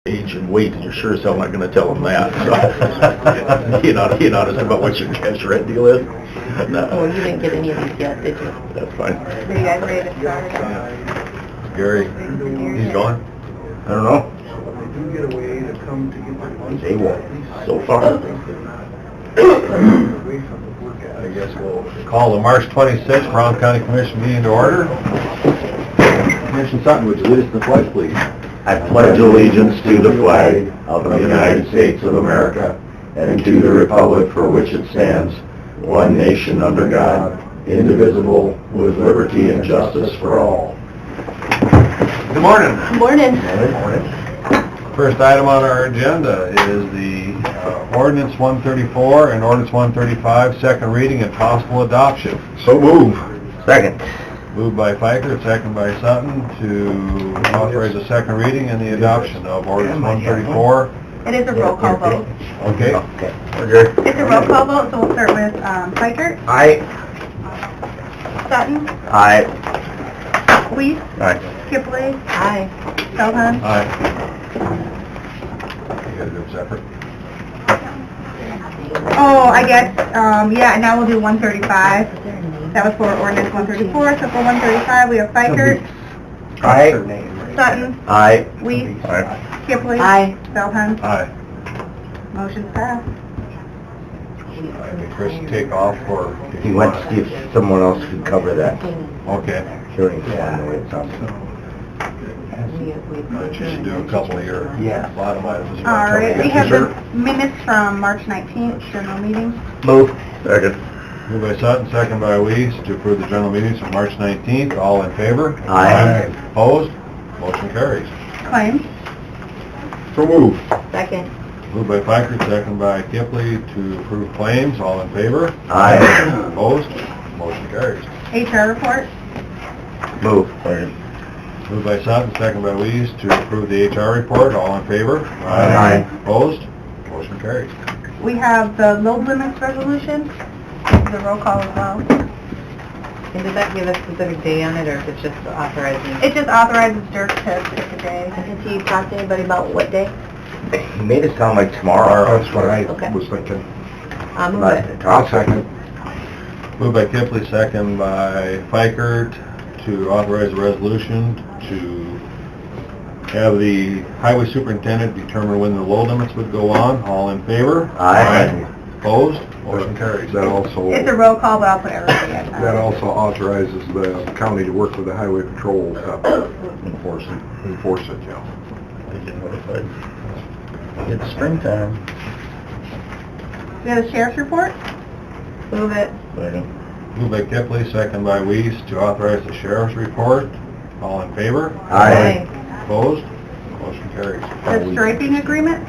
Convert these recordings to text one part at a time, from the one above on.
age and weight, and you're sure as hell not going to tell them that. So, you honest about what your cash rent deal is? No. Oh, you didn't get any of these yet, did you? That's fine. Are you guys ready to start? Gary, he's gone? I don't know. They do get away to come to get their lunch. They won't, so far. Away from the work ethic. I guess we'll call the March 26th Brown County Commission meeting to order. Commissioner Sutton, would you lead us in the pledge, please? I pledge allegiance to the flag of the United States of America and to the republic for which it stands, one nation under God, indivisible, with liberty and justice for all. Good morning. Morning. First item on our agenda is the Ordinance 134 and Ordinance 135, second reading and possible adoption. So move. Second. Moved by Fiker, second by Sutton, to authorize the second reading and the adoption of Ordinance 134. It is a roll call vote. Okay. Okay. It's a roll call vote, so we'll start with Piker, Aye. Sutton, Aye. Weiss, Aye. Kipley, Hi. Feldhahn. Aye. You gotta do them separate. Oh, I guess, yeah, now we'll do 135. That was for ordinance 134, so for 135, we have Fiker, Aye. Sutton, Aye. Weiss, Aye. Kipley. Aye. Feldhahn. Aye. Motion's passed. Did Chris take off or? He went to see if someone else could cover that Okay. hearing on the way it sounds. But you should do a couple of your bottom items. All right, we have the minutes from March 19th, general meeting. Move. Second. Moved by Sutton, second by Weiss, to approve the general meetings from March 19th. All in favor? Aye. Opposed? Motion carries. Claims. So move. Second. Moved by Fiker, second by Kipley, to approve claims. All in favor? Aye. Opposed? Motion carries. HR report. Move. Second. Moved by Sutton, second by Weiss, to approve the HR report. All in favor? Aye. Opposed? Motion carries. We have the load limits resolution. The roll call as well. And does that give a specific day on it, or is it just authorizing? It just authorizes Dirk to pick a day. Has he talked to anybody about what day? He made it sound like tomorrow. That's what I Okay. was thinking. I'll move But it. I'll second. Moved by Kipley, second by Fikert, to authorize a resolution to have the highway superintendent determine when the load limits would go on. All in favor? Aye. Opposed? Motion carries. That also, It's a roll call, but I'll put everybody at that also authorizes the county to work with the highway patrol to Enforce it. enforce it, yeah. I get notified. It's springtime. We have the sheriff's report. Move it. Second. Moved by Kipley, second by Weiss, to authorize the sheriff's report. All in favor? Aye. Opposed? Motion carries. The striping agreement.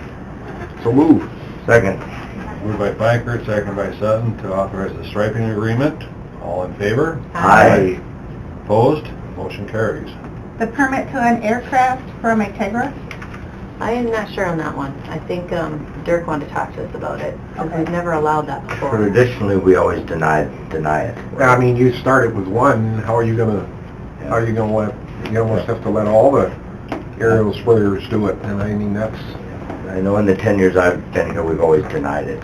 So move. Second. Moved by Fikert, second by Sutton, to authorize the striping agreement. All in favor? Aye. Opposed? Motion carries. The permit to an aircraft from Integra. I am not sure on that one. I think Dirk wanted to talk to us about it, because Okay. we've never allowed that before. Traditionally, we always deny it. I mean, you started with one, how are you gonna let, you almost have to let all the aerial sprayers do it, and I mean, that's, I know in the 10 years I've been here, we've always denied it,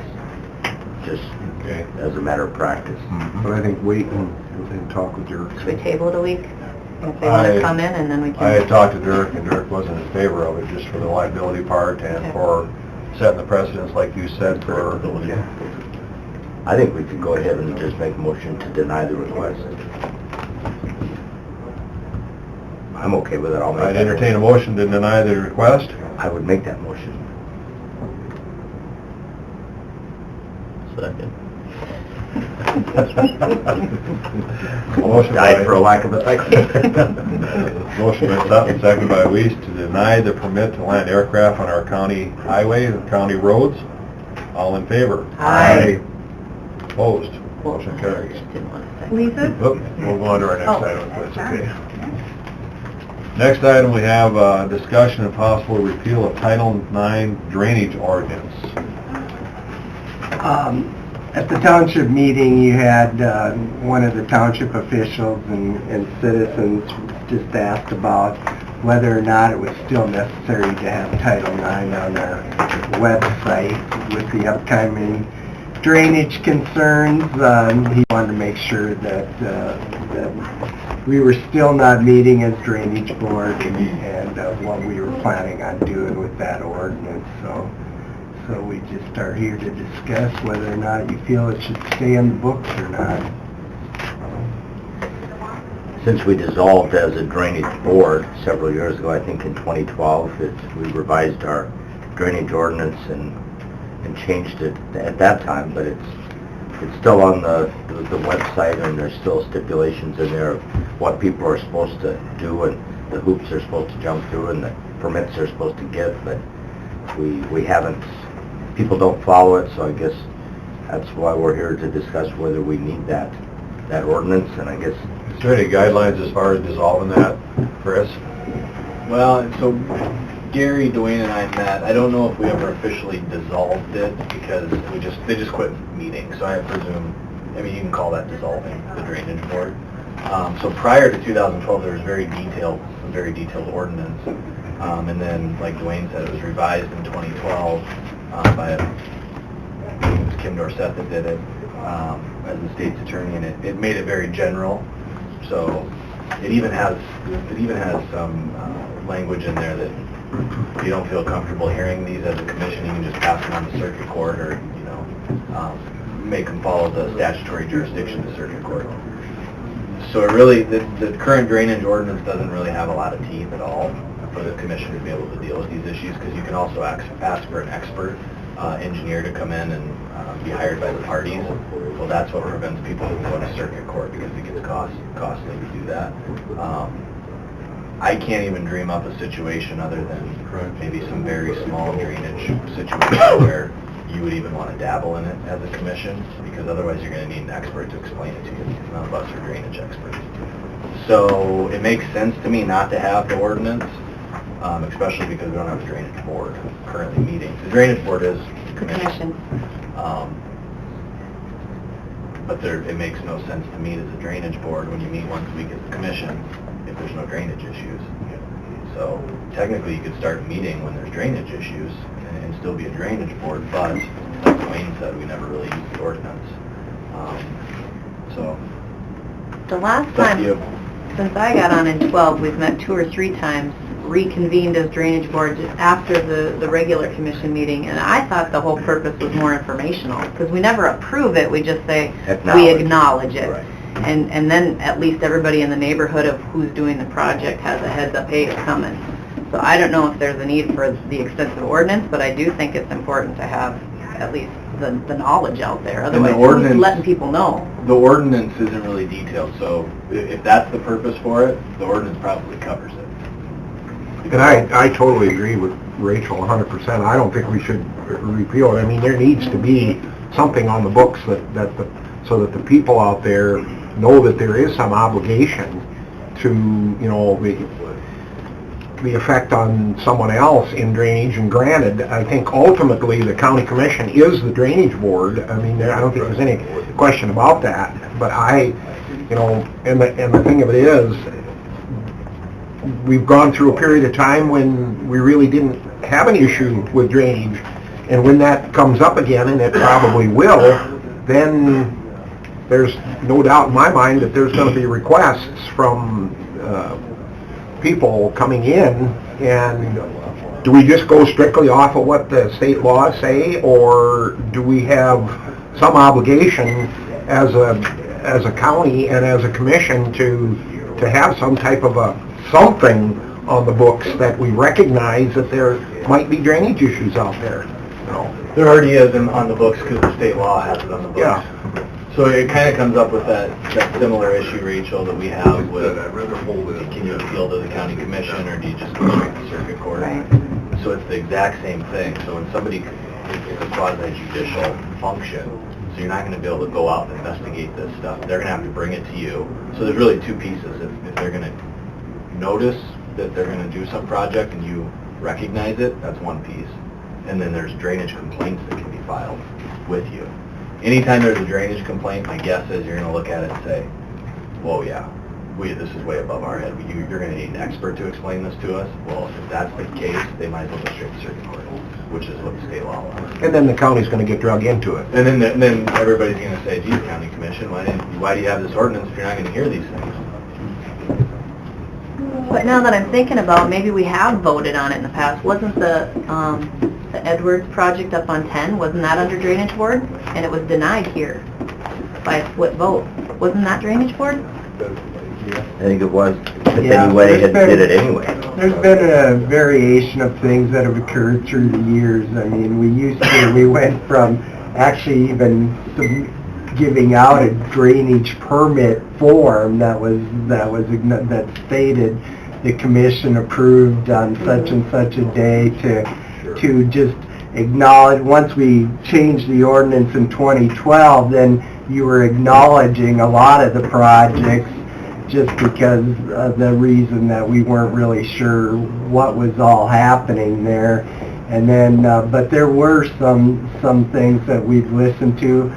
just Okay. as a matter of practice. but I think wait and talk with your, Should we table it a week? If they want to come in, and then we I had can... talked to Dirk, and Dirk wasn't in favor of it, just for the liability part and Okay. for setting the precedence, like you said, for... I think we could go ahead and just make a motion to deny the request. I'm okay with it, I'll make I'd that entertain a motion to deny the request. I would make that motion. Second. Motion Died by- for a lack of a second. Motion by Sutton, second by Weiss, to deny the permit to land aircraft on our county highway and county roads. All in favor? Aye. Opposed? Motion carries. Didn't want to say. Lisa. Oop, we'll go on to our next Oh, item, if that's sorry. okay. Next item, we have discussion and possible repeal of Title IX drainage ordinance. At the township meeting, you had one of the township officials and citizens just asked about whether or not it was still necessary to have Title IX on our website with the upcoming drainage concerns. He wanted to make sure that we were still not meeting as drainage board and what we were planning on doing with that ordinance. So we just are here to discuss whether or not you feel it should stay in the books or not. Since we dissolved as a drainage board several years ago, I think in 2012, we revised our drainage ordinance and changed it at that time, but it's still on the website, and there's still stipulations in there of what people are supposed to do and the hoops they're supposed to jump through and the permits they're supposed to get, but we haven't, people don't follow it, so I guess that's why we're here to discuss whether we need that ordinance, and I guess... Is there any guidelines as far as dissolving that, Chris? Well, so Gary, Dwayne, and I met. I don't know if we ever officially dissolved it because they just quit meeting. So I presume, I mean, you can call that dissolving the drainage board. So prior to 2012, there was a very detailed ordinance, and then, like Dwayne said, it was revised in 2012 by it was Kim Dorsett that did it as the state's attorney, and it made it very general. So it even has some language in there that if you don't feel comfortable hearing these as a commission, you can just pass them on to circuit court, or make them follow the statutory jurisdiction of the circuit court. So it really, the current drainage ordinance doesn't really have a lot of teeth at all for the commission to be able to deal with these issues, because you can also ask for an expert engineer to come in and be hired by the parties. Well, that's what prevents people from going to circuit court, because it gets costly to do that. I can't even dream up a situation other than maybe some very small drainage situation where you would even want to dabble in it as a commission, because otherwise you're going to need an expert to explain it to you. None of us are drainage experts. So it makes sense to me not to have the ordinance, especially because we don't have a drainage board currently meeting. The drainage board is the commission. But it makes no sense to meet as a drainage board when you meet once a week as a commission if there's no drainage issues. So technically you could start a meeting when there's drainage issues and still be a drainage board, but like Dwayne said, we never really used the ordinance. So The last time, since I got on in 12, we've met 2 or 3 times, reconvened as drainage board just after the regular commission meeting, and I thought the whole purpose was more informational, because we never approve it, we just say we acknowledge it. Right. And then at least everybody in the neighborhood of who's doing the project has a heads up, hey, it's coming. So I don't know if there's a need for the extensive ordinance, but I do think it's important to have at least the knowledge out there, otherwise who's letting people know? The ordinance isn't really detailed, so if that's the purpose for it, the ordinance probably covers it. And I totally agree with Rachel 100%. I don't think we should repeal it. I mean, there needs to be something on the books so that the people out there know that there is some obligation to, the effect on someone else in drainage. And granted, I think ultimately the county commission is the drainage board. I mean, I don't think there's any question about that. But and the thing of it is, we've gone through a period of time when we really didn't have an issue with drainage, and when that comes up again, and it probably will, then there's no doubt in my mind that there's going to be requests from people coming in. And do we just go strictly off of what the state laws say, or do we have some obligation as a county and as a commission to have some type of something on the books that we recognize that there might be drainage issues out there? There already is on the books because the state law has it on the books. Yeah. So it kind of comes up with that similar issue, Rachel, that we have with, can you appeal to the county commission, or do you just go straight to circuit court? Right. So it's the exact same thing. So when somebody, it's a quasi-judicial function, so you're not going to be able to go out and investigate this stuff. They're going to have to bring it to you. So there's really 2 pieces. If they're going to notice that they're going to do some project and you recognize it, that's one piece. And then there's drainage complaints that can be filed with you. Anytime there's a drainage complaint, my guess is you're going to look at it and say, whoa, yeah, this is way above our head. You're going to need an expert to explain this to us. Well, if that's the case, they might as well go straight to circuit court, which is what the state law allows. And then the county's gonna get drug into it. And then everybody's going to say, geez, County Commission, why do you have this ordinance if you're not going to hear these things? But now that I'm thinking about, maybe we have voted on it in the past. Wasn't the Edwards project up on 10, wasn't that under Drainage Board? And it was denied here by a split vote. Wasn't that Drainage Board? I think it was, but Yeah, anyway, there's it been- did it anyway. There's been a variation of things that have occurred through the years. I mean, we went from actually even giving out a drainage permit form that stated the commission approved on such and such a day to just acknowledge, once we changed the ordinance in 2012, then you were acknowledging a lot of the projects just because of the reason that we weren't really sure what was all happening there. And then, but there were some things that we've listened to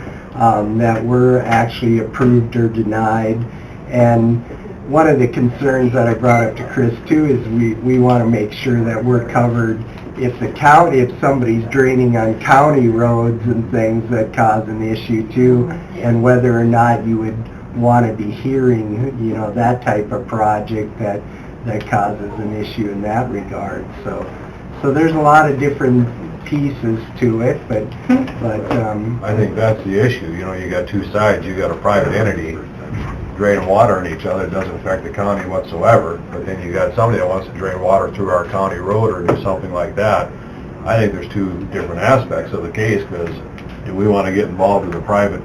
that were actually approved or denied. And one of the concerns that I brought up to Chris too is we want to make sure that we're covered if somebody's draining on county roads and things that cause an issue too, and whether or not you would want to be hearing, that type of project that causes an issue in that regard. So there's a lot of different pieces to it, but I think that's the issue, you got two sides, you got a private entity draining water on each other, it doesn't affect the county whatsoever, but then you got somebody that wants to drain water through our county road or do something like that. I think there's two different aspects of the case, because if we want to get involved with a private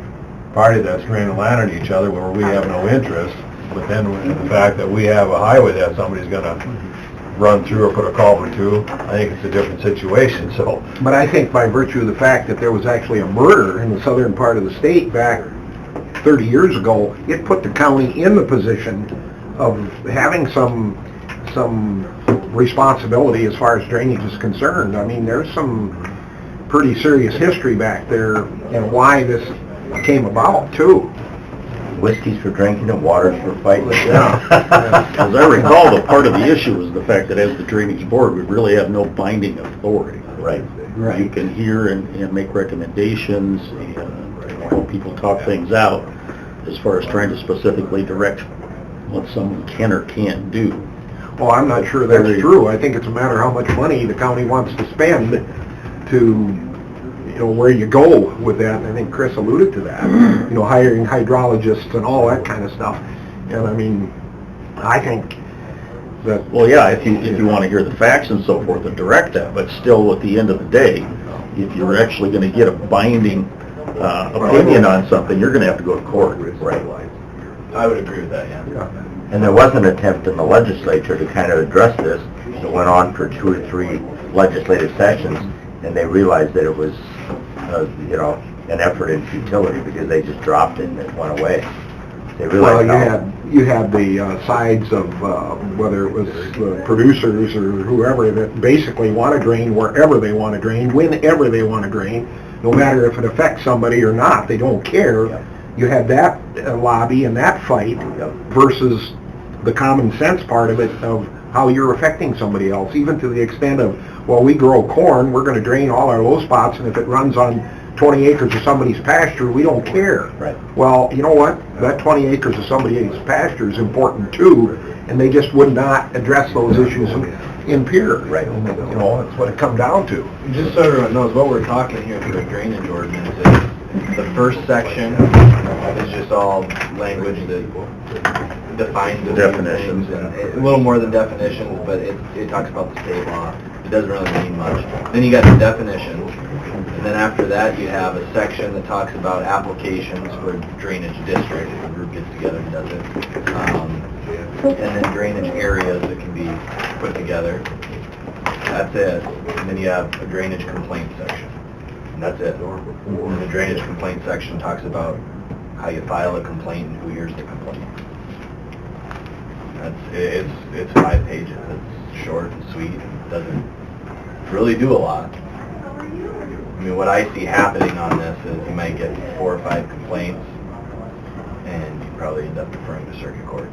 party that's draining land on each other where we have no interest, but then the fact that we have a highway that somebody's going to run through or put a culvert to, I think it's a different situation, so. But I think by virtue of the fact that there was actually a murder in the southern part of the state back 30 years ago, it put the county in the position of having some responsibility as far as drainage is concerned. I mean, there's some pretty serious history back there and why this came about, too. Whiskey's for drinking and water's for fighting. Yeah. As I recall, the part of the issue is the fact that as the Drainage Board, we really have no binding authority. Right. You can hear and make recommendations and help people talk things out as far as trying to specifically direct what someone can or can't do. Well, I'm not sure that's true. I think it's a matter of how much money the county wants to spend to, where you go with that. And I think Chris alluded to that, hiring hydrologists and all that kind of stuff. And I mean, I think that... Well, yeah, if you want to hear the facts and so forth and direct that, but still at the end of the day, if you're actually going to get a binding opinion on something, you're going to have to go to court. Right. I would agree with that, yeah. And there was an attempt in the legislature to kind of address this. It went on for 2 or 3 legislative sessions, and they realized that it was, an effort in futility because they just dropped it and it went away. They realized you had the sides of whether it was producers or whoever that basically want to drain wherever they want to drain, whenever they want to drain, no matter if it affects somebody or not. They don't care. Yep. You had that lobby and that fight versus the common sense part of it of how you're affecting somebody else, even to the extent of, well, we grow corn, we're going to drain all our low spots, and if it runs on 20 acres of somebody's pasture, we don't care. Right. Well, you know what? That 20 acres of somebody's pasture is important too, and they just would not address those issues in Pierre. Right. And, that's what it come down to. Just so everyone knows, what we're talking here for the drainage ordinance is the first section is just all language that defines the Definitions, things, and a little more than definitions, but it talks about the state law. It doesn't really mean much. Then you got the definitions, and then after that you have a section that talks about applications for drainage district. The group gets together and does it. And then drainage areas that can be put together. That's it. And then you have a drainage complaint section. And that's it. And the drainage complaint section talks about how you file a complaint and who hears the complaint. It's 5 pages. It's short and sweet. It doesn't really do a lot. I mean, what I see happening on this is you might get 4 or 5 complaints, and you probably end up referring to circuit court.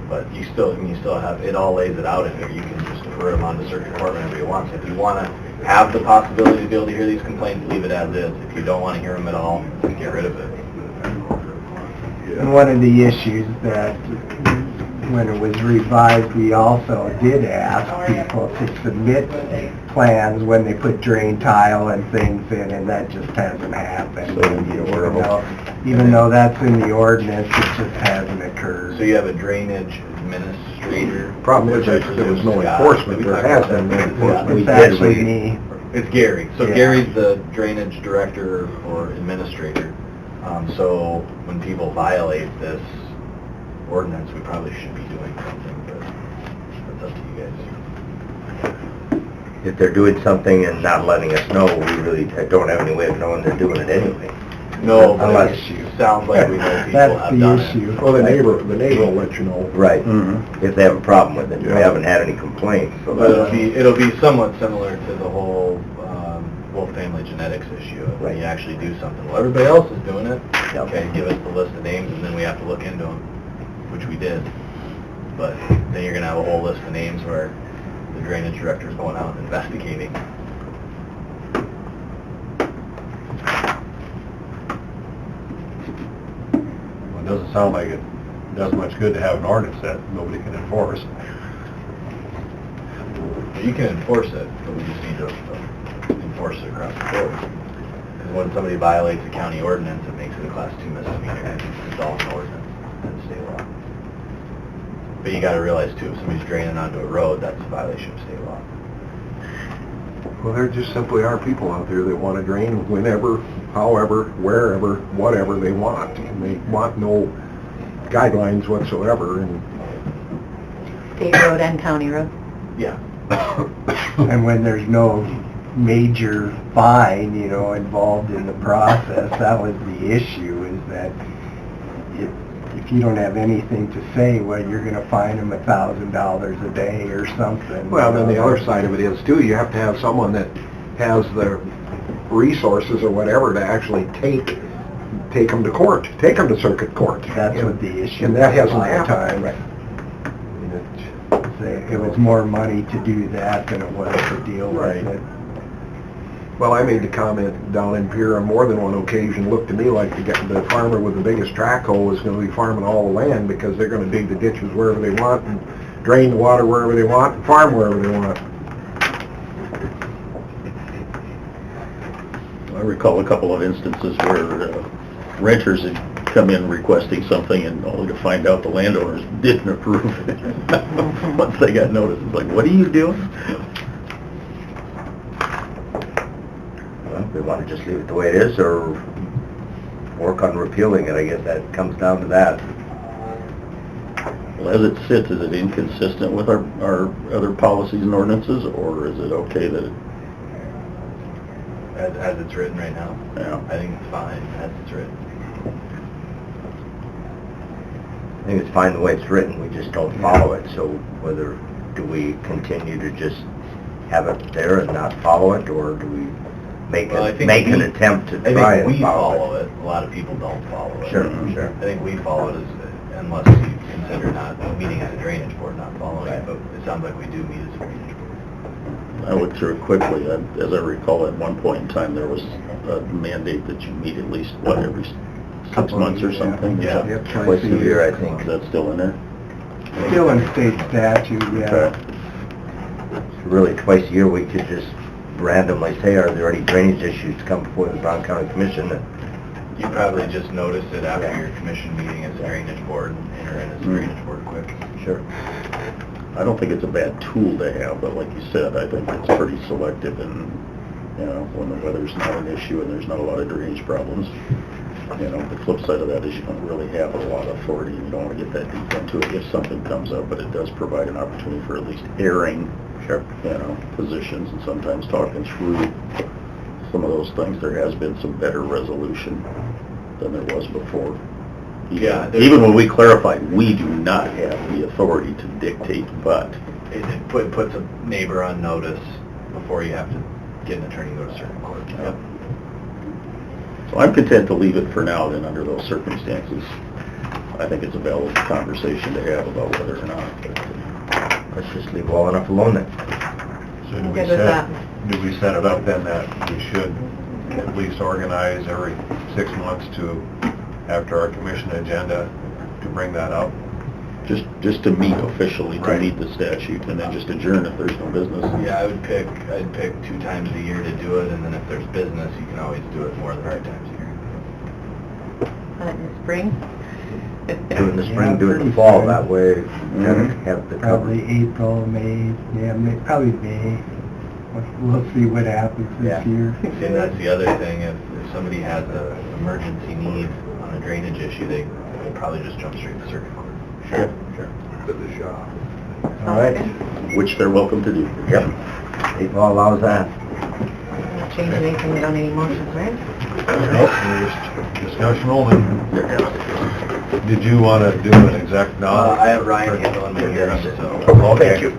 But you still have, it all lays it out in here. You can just refer them on to circuit court whenever you want. So if you want to have the possibility to be able to hear these complaints, leave it as is. If you don't want to hear them at all, get rid of it. And one of the issues that, when it was revised, we also did ask people to submit plans when they put drain tile and things in, and that just hasn't happened. Even though that's in the ordinance, it just hasn't occurred. So you have a drainage administrator? Problem is, there was no enforcement, there has been no enforcement. It's actually me. It's Gary. So Yeah. Gary's the drainage director or administrator. So when people violate this ordinance, we probably should be doing something, but that's up to you guys. If they're doing something and not letting us know, we really don't have any way of knowing they're doing it anyway. No, but Unless- it sounds like we know people That's have the done it. issue. Well, the neighbor will let you know. Right, if they have a problem with it. We Yeah. haven't had any complaints, so But that's... it'll be somewhat similar to the whole wolf family genetics issue. When Right. you actually do something, well, everybody else is doing it. Yep. Okay, give us the list of names, and then we have to look into them, which we did. But then you're gonna have a whole list of names where the drainage director is going out and investigating. Well, it doesn't sound like it does much good to have an ordinance that nobody can enforce. You can enforce it, but we just need to enforce it across the board. Because when somebody violates a county ordinance, it makes it a class 2 misdemeanor. It's all an ordinance and state law. But you gotta realize too, if somebody's draining onto a road, that's a violation of state law. Well, there just simply are people out there that want to drain whenever, however, wherever, whatever they want. And they want no guidelines whatsoever, and State road and county road. Yeah. And when there's no major fine, involved in the process, that was the issue, is that if you don't have anything to say, well, you're gonna fine them $1,000 a day or something. well, then the other side of it is too, you have to have someone that has the resources or whatever to actually take them to court, take them to circuit court. That's what the issue. And that was a hasn't lot of happened. times. It was more money to do that than it was to deal with Right. it. Well, I made the comment down in Pier on more than one occasion, looked to me like the farmer with the biggest track hole is gonna be farming all the land, because they're gonna dig the ditches wherever they want, and drain the water wherever they want, and farm wherever they want. I recall a couple of instances where renters had come in requesting something and only to find out the landowners didn't approve it. Once they got notice, it's like, what are you doing? Well, if they want to just leave it the way it is, or work on repealing it, I guess that comes down to that. Well, as it sits, is it inconsistent with our other policies and ordinances, or is it okay that it, As it's written right now, yeah? I think it's fine as it's written. I think it's fine the way it's written, we just don't follow it, so whether, do we continue to just have it there and not follow it, or do we make Well, I an think we- attempt to I try think and we follow follow it? it, a lot of people don't follow it. Sure, sure. I think we follow it unless you consider not meeting as a drainage board, not following it, but it sounds like we do meet as a drainage board. I looked through it quickly. As I recall, at one point in time, there was a mandate that you meet at least, every 6 months or something? Yeah. Yep, Twice a year, I think. Is that still in there? Still in state statute, yeah. Okay. Really, twice a year, we could just randomly say, are there any drainage issues come before the Brown County Commission? You probably just noticed it after your commission meeting as a drainage board and enter in as a drainage board quick. Sure. I don't think it's a bad tool to have, but like you said, I think it's pretty selective, and, when the weather's not an issue and there's not a lot of drainage problems. The flip side of that is you don't really have a lot of authority, and you don't want to get that deep into it if something comes up, but it does provide an opportunity for at least airing, positions, and sometimes talking through some of those things. There has been some better resolution than there was before. Yeah, Even when we clarified, we do not have the authority to dictate, but It puts a neighbor on notice before you have to get an attorney to go to circuit court. Yep. so I'm content to leave it for now then under those circumstances. I think it's a valid conversation to have about whether or not. But, Let's just leave well enough alone then. So I'm good with that. do we set it up then that we should at least organize every 6 months to, after our commission agenda, to bring that up? just to meet officially, to Right. meet the statute, and then just adjourn if there's no business. Yeah, I'd pick 2 times a year to do it, and then if there's business, you can always do it more than 2 times a year. In the spring? Do it in the spring, do it in the fall, that way you have the cover. Probably April, May, probably May. We'll see what happens Yeah. this year. See, and that's the other thing, if somebody has an emergency need on a drainage issue, they would probably just jump straight to circuit court. Sure. All right. Which they're welcome to do. Yep. State law allows that. Not changing anything, we don't need any motions, right? Nope, just discussion only. Did you want to do an exec now? I have Ryan handling my hearing, so... Okay. Thank you.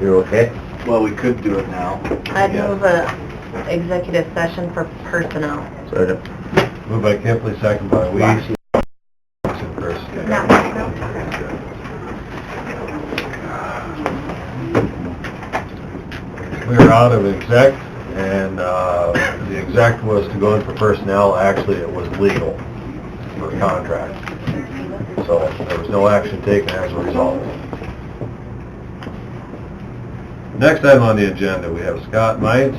You're okay? Well, we could do it now. I'd Yeah. move a executive session for personnel. Second. Moved by Kempley, second by Weiss. Chris. Not We are out of exec, and the exec was to go in for personnel. Actually, it was legal for contract. So there was no action taken as a result. Next item on the agenda, we have Scott Mites,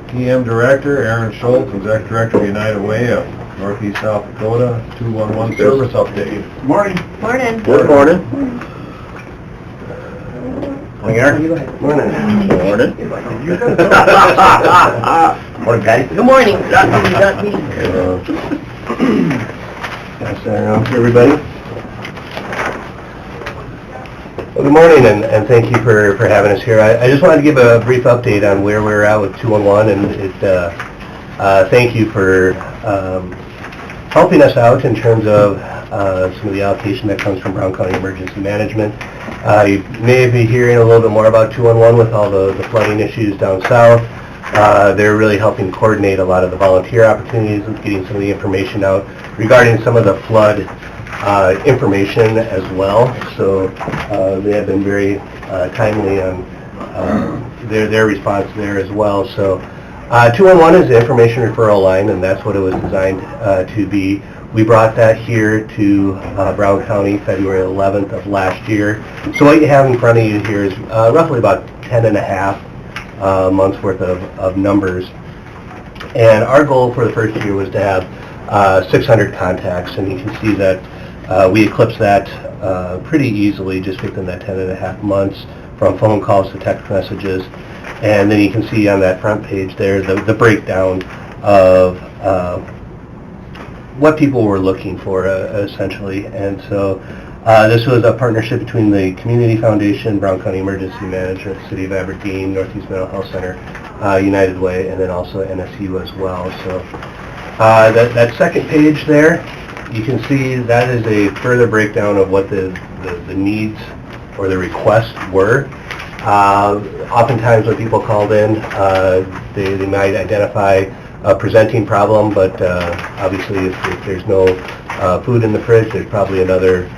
PM Director, Aaron Schultz, Executive Director of United Way of Northeast South Dakota, 211 service update. Morning. Morning. Good morning. Morning, Aaron. Morning. Morning. Morning, Patty. Good morning. Pass that around to everybody. Well, good morning, and thank you for having us here. I just wanted to give a brief update on where we're at with 211, and thank you for helping us out in terms of some of the allocation that comes from Brown County Emergency Management. You may be hearing a little bit more about 211 with all the flooding issues down south. They're really helping coordinate a lot of the volunteer opportunities and getting some of the information out regarding some of the flood information as well. So they have been very timely on their response there as well. So 211 is the information referral line, and that's what it was designed to be. We brought that here to Brown County February 11th of last year. So what you have in front of you here is roughly about 10 and a half months worth of numbers. And our goal for the first year was to have 600 contacts, and you can see that we eclipsed that pretty easily just within that 10 and a half months, from phone calls to text messages. And then you can see on that front page there the breakdown of what people were looking for, essentially. And so this was a partnership between the Community Foundation, Brown County Emergency Management, City of Aberdeen, Northeast Mental Health Center, United Way, and then also NSU as well. So that second page there, you can see that is a further breakdown of what the needs or the requests were. Oftentimes when people called in, they might identify a presenting problem, but obviously if there's no food in the fridge, there's probably another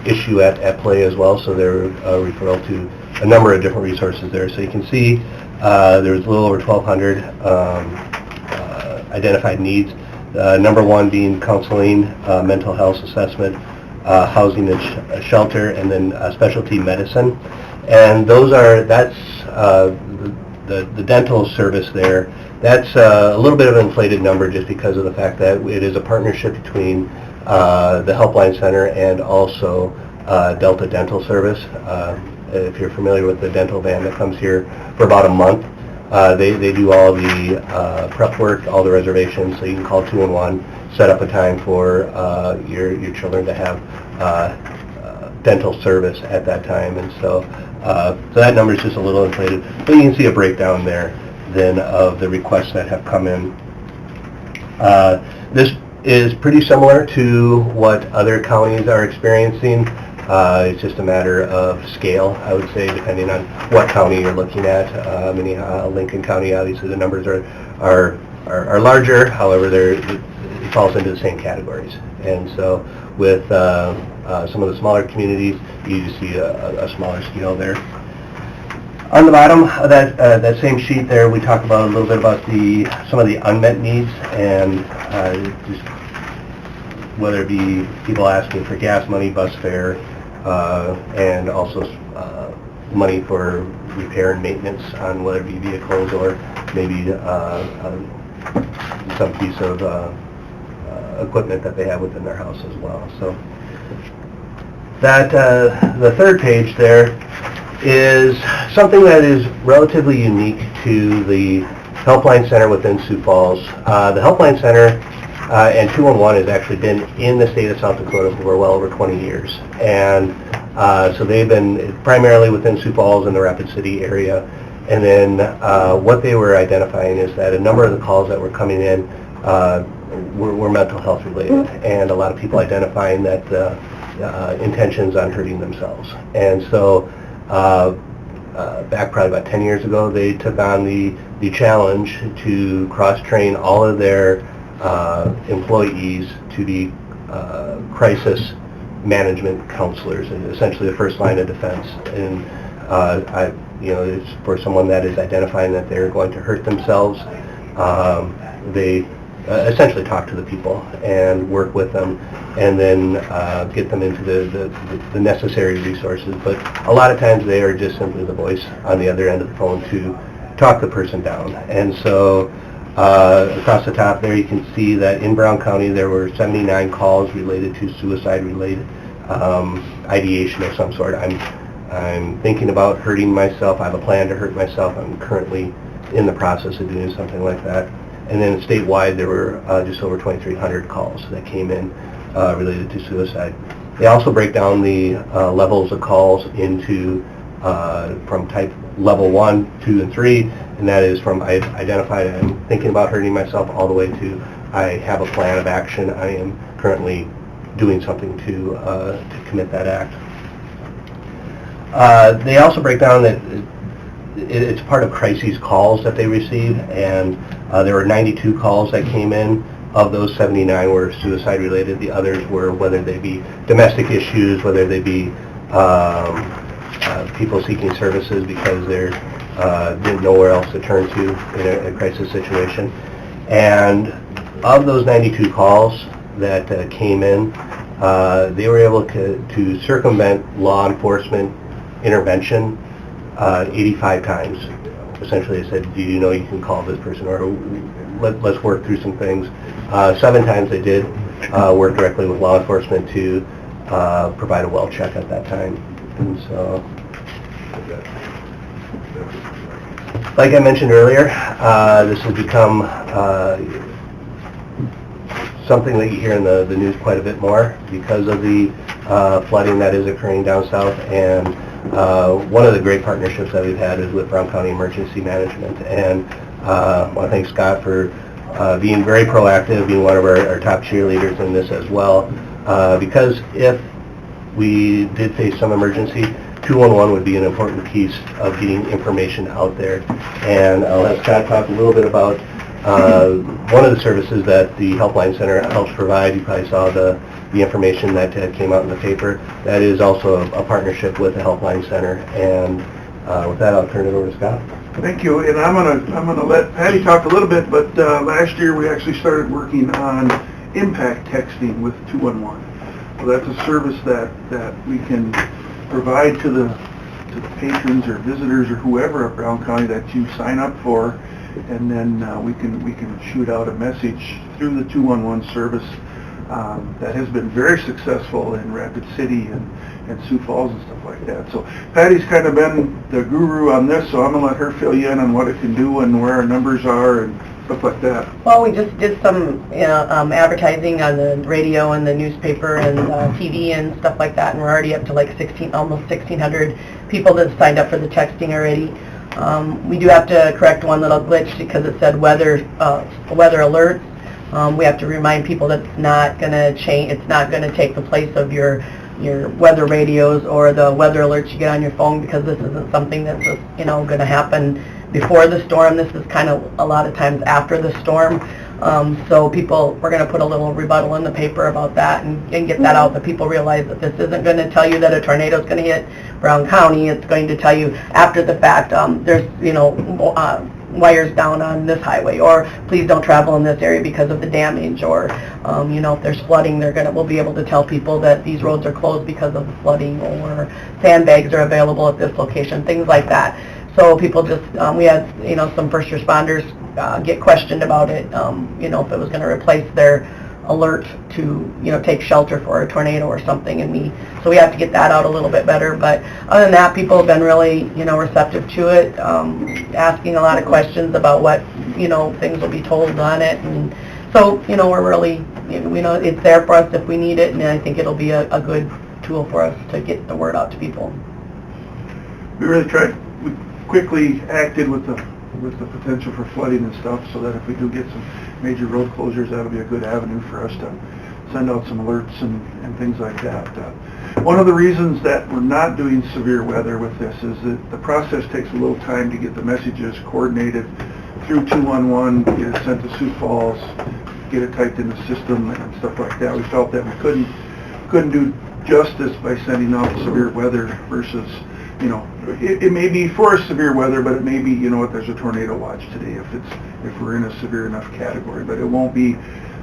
issue at play as well. So they're a referral to a number of different resources there. So you can see there was a little over 1,200 identified needs. Number one being counseling, mental health assessment, housing and shelter, and then specialty medicine. And that's the dental service there. That's a little bit of an inflated number just because of the fact that it is a partnership between the Helpline Center and also Delta Dental Service. If you're familiar with the dental van that comes here for about a month, they do all the prep work, all the reservations, so you can call 211, set up a time for your children to have dental service at that time. And so that number is just a little inflated, but you can see a breakdown there then of the requests that have come in. This is pretty similar to what other counties are experiencing. It's just a matter of scale, I would say, depending on what county you're looking at. Lincoln County, obviously the numbers are larger. However, falls into the same categories. And so with some of the smaller communities, you just see a smaller scale there. On the bottom of that same sheet there, we talk about a little bit about some of the unmet needs, and just whether it be people asking for gas money, bus fare, and also money for repair and maintenance on whether it be vehicles or maybe some piece of equipment that they have within their house as well. So that the third page there is something that is relatively unique to the Helpline Center within Sioux Falls. The Helpline Center and 211 has actually been in the state of South Dakota for well over 20 years. And so they've been primarily within Sioux Falls and the Rapid City area. And then what they were identifying is that a number of the calls that were coming in were mental health related, and a lot of people identifying that intentions on hurting themselves. And so back probably about 10 years ago, they took on the challenge to cross-train all of their employees to be crisis management counselors, and essentially the first line of defense. And it's for someone that is identifying that they're going to hurt themselves. They essentially talk to the people and work with them, and then get them into the necessary resources. But a lot of times they are just simply the voice on the other end of the phone to talk the person down. And so across the top there you can see that in Brown County there were 79 calls related to suicide-related ideation of some sort. I'm thinking about hurting myself. I have a plan to hurt myself. I'm currently in the process of doing something like that. And then statewide, there were just over 2,300 calls that came in related to suicide. They also break down the levels of calls into from type level 1, 2, and 3, and that is from I identified I'm thinking about hurting myself all the way to I have a plan of action. I am currently doing something to commit that act. They also break down that it's part of crises calls that they receive, and there were 92 calls that came in. Of those, 79 were suicide related. The others were whether they be domestic issues, whether they be people seeking services because they didn't know where else to turn to in a crisis situation. And of those 92 calls that came in, they were able to circumvent law enforcement intervention 85 times. Essentially, they said, do you know you can call this person, or let's work through some things. 7 times they did work directly with law enforcement to provide a well check at that time. And so, like I mentioned earlier, this has become something that you hear in the news quite a bit more because of the flooding that is occurring down south. And one of the great partnerships that we've had is with Brown County Emergency Management, and I want to thank Scott for being very proactive, being one of our top cheerleaders in this as well, because if we did face some emergency, 211 would be an important piece of getting information out there. And I'll let Scott talk a little bit about one of the services that the Helpline Center helps provide. You probably saw the information that came out in the paper. That is also a partnership with the Helpline Center. And with that, I'll turn it over to Scott. Thank you. And I'm gonna let Patty talk a little bit. But last year we actually started working on impact texting with 211. So that's a service that we can provide to the patrons or visitors or whoever at Brown County that you sign up for, and then we can shoot out a message through the 211 service. That has been very successful in Rapid City and Sioux Falls and stuff like that. So Patty's kind of been the guru on this, so I'm going to let her fill you in on what it can do and where our numbers are and stuff like that. Well, we just did some advertising on the radio and the newspaper and TV and stuff like that, and we're already up to like almost 1,600 people that have signed up for the texting already. We do have to correct one little glitch because it said weather alerts. We have to remind people that it's not going to change. It's not going to take the place of your weather radios or the weather alerts you get on your phone, because this isn't something that's going to happen before the storm. This is kind of a lot of times after the storm. So people, we're going to put a little rebuttal in the paper about that and get that out, that people realize that this isn't going to tell you that a tornado is going to hit Brown County. It's going to tell you after the fact, there's, wires down on this highway, or please don't travel in this area because of the damage, or, if there's flooding, we'll be able to tell people that these roads are closed because of the flooding, or sandbags are available at this location, things like that. So people just, we had, some first responders get questioned about it, if it was going to replace their alert to, take shelter for a tornado or something, and so we have to get that out a little bit better. But other than that, people have been really, receptive to it, asking a lot of questions about what, things will be told on it, and so, we're really, it's there for us if we need it, and I think it'll be a good tool for us to get the word out to people. We quickly acted with the potential for flooding and stuff, so that if we do get some major road closures, that'll be a good avenue for us to send out some alerts and things like that. One of the reasons that we're not doing severe weather with this is that the process takes a little time to get the messages coordinated through 211, get it sent to Sioux Falls, get it typed in the system and stuff like that. We felt that we couldn't do justice by sending out severe weather versus, it may be for severe weather, but it may be, there's a tornado watch today if we're in a severe enough category, but it won't be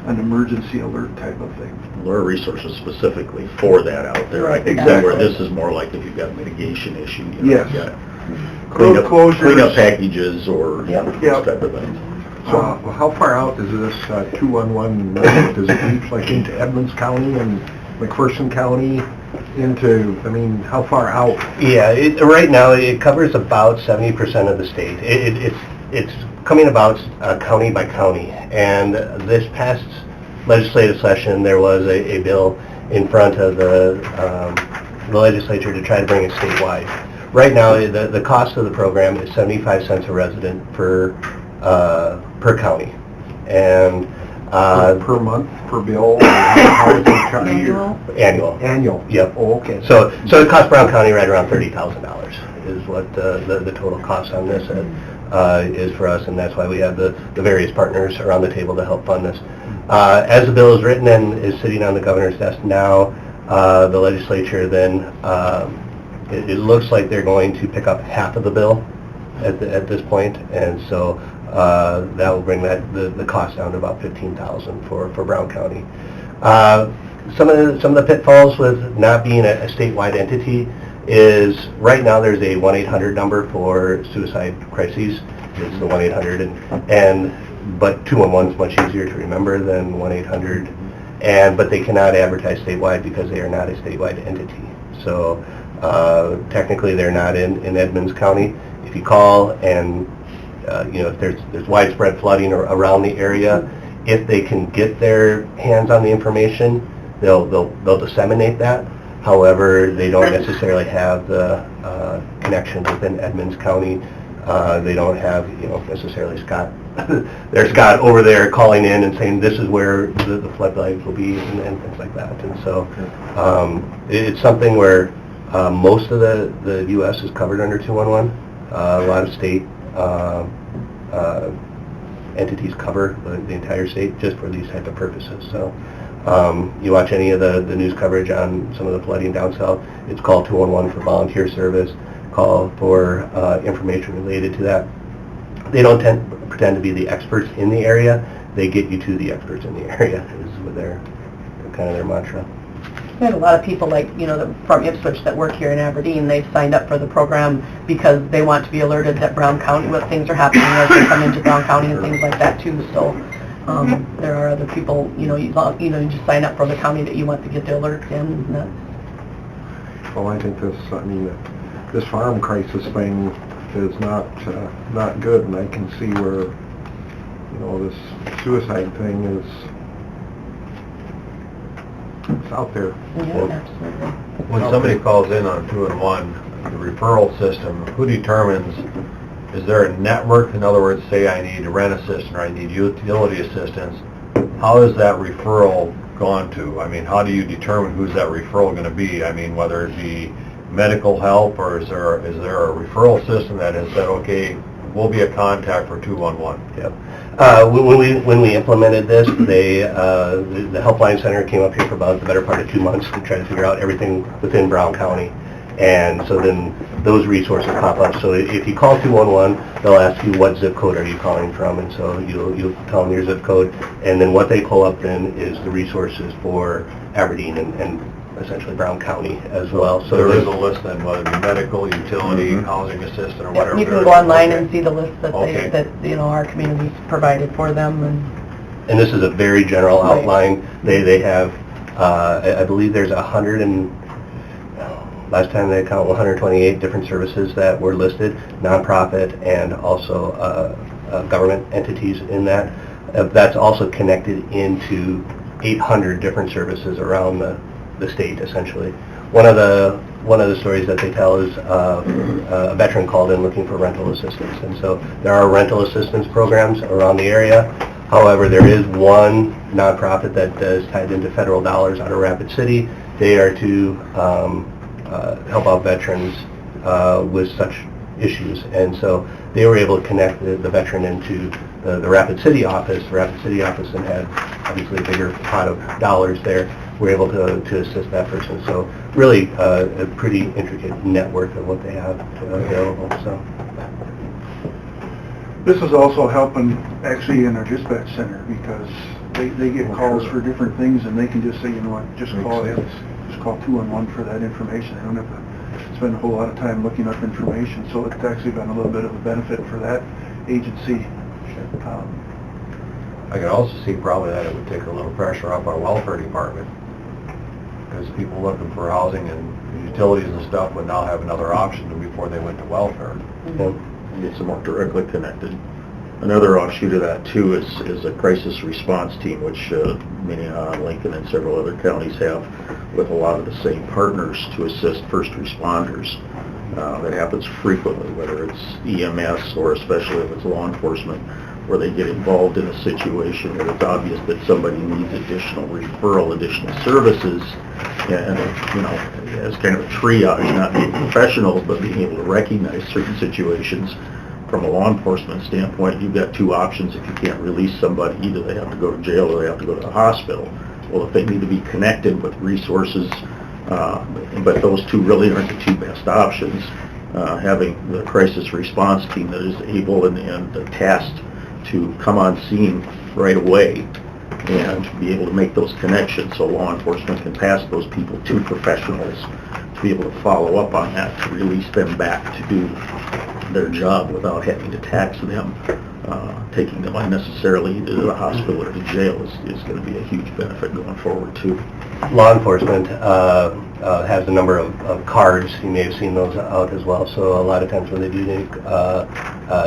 an emergency alert type of thing. There are resources specifically for that out there. I think Exactly. where this is more like if you've got a mitigation issue, Yes. you've got Road closures. cleanup packages or Yep. those type of things. So how far out does this 211, does it reach like into Edmonds County and McPherson County into, how far out? Yeah, right now it covers about 70% of the state. It's coming about county by county, and this past legislative session there was a bill in front of the legislature to try to bring it statewide. Right now the cost of the program is 75 cents a resident per county, and per month, per bill? How is it charged? Annual. Yep. Oh, okay. So it costs Brown County right around $30,000 is what the total cost on this is for us, and that's why we have the various partners around the table to help fund this. As the bill is written and is sitting on the governor's desk now, the legislature then, it looks like they're going to pick up half of the bill at this point, and so that will bring the cost down to about $15,000 for Brown County. Some of the pitfalls with not being a statewide entity is right now there's a 1-800 number for suicide crises. It's the 1-800, but 211 is much easier to remember than 1-800, but they cannot advertise statewide because they are not a statewide entity. So technically they're not in Edmonds County. If you call and if there's widespread flooding around the area, if they can get their hands on the information, they'll disseminate that. However, they don't necessarily have the connections within Edmonds County. They don't have necessarily Scott. There's Scott over there calling in and saying this is where the flood lines will be and things like that. And so it's something where most of the U.S. is covered under 211. A lot of state entities cover the entire state just for these type of purposes. So you watch any of the news coverage on some of the flooding down south, it's called 211 for volunteer service, call for information related to that. They don't pretend to be the experts in the area, they get you to the experts in the area is with their kind of their mantra. We have a lot of people from Ipswich that work here in Aberdeen. They've signed up for the program because they want to be alerted that Brown County, what things are happening as they come into Brown County and things like that too. So there are other people, you just sign up for the county that you want to get the alerts in. And well, I think this farm crisis thing is not good, and I can see where, this suicide thing is it's out there. Yeah, absolutely. When somebody calls in on 211, the referral system, who determines, is there a network? In other words, say I need rent assistance or I need utility assistance, how is that referral gone to? I mean, how do you determine who's that referral going to be? I mean, whether it be medical help, or is there a referral system that has said, okay, we'll be a contact for 211. Yep. When we implemented this, the helpline center came up here for about the better part of 2 months to try to figure out everything within Brown County. And so then those resources pop up. So if you call 211, they'll ask you what zip code are you calling from, and so you'll tell them your zip code, and then what they pull up then is the resources for Aberdeen and essentially Brown County as well. So there is a list then, whether it be medical, utility, housing assistant, or whatever. You can go online and see the list that Okay. our community's provided for them, And this is a very general Right. outline. They have, I believe there's last time they count 128 different services that were listed, nonprofit and also government entities in that. That's also connected into 800 different services around the state, essentially. One of the stories that they tell is a veteran called in looking for rental assistance, and so there are rental assistance programs around the area. However, there is one nonprofit that is tied into federal dollars out of Rapid City. They are to help out veterans with such issues, and so they were able to connect the veteran into the Rapid City office. The Rapid City office and had obviously a bigger pot of dollars there. We're able to assist that person. So really a pretty intricate network of what they have available. So This is also helping actually in our dispatch center, because they get calls for different things, and they can just say, you know what, just call 211 for that information. They don't have to spend a whole lot of time looking up information, so it's actually been a little bit of a benefit for that agency. I could also see probably that it would take a little pressure off our welfare department, because people looking for housing and utilities and stuff would now have another option before they went to welfare. Get some more directly connected. Another offshoot of that too is a crisis response team, which Minnehaha, Lincoln, and several other counties have, with a lot of the same partners to assist first responders. That happens frequently, whether it's EMS or especially if it's law enforcement, where they get involved in a situation where it's obvious that somebody needs additional referral, additional services, and as kind of a triage, not being professionals, but being able to recognize certain situations. From a law enforcement standpoint, you've got two options if you can't release somebody. Either they have to go to jail or they have to go to the hospital. Well, if they need to be connected with resources, but those two really aren't the two best options, having the crisis response team that is able and tasked to come on scene right away and be able to make those connections so law enforcement can pass those people to professionals to be able to follow up on that, to release them back to do their job without having to tax them. Taking them unnecessarily to the hospital or to jail is going to be a huge benefit going forward too. law enforcement has a number of cards. You may have seen those out as well. So a lot of times when they do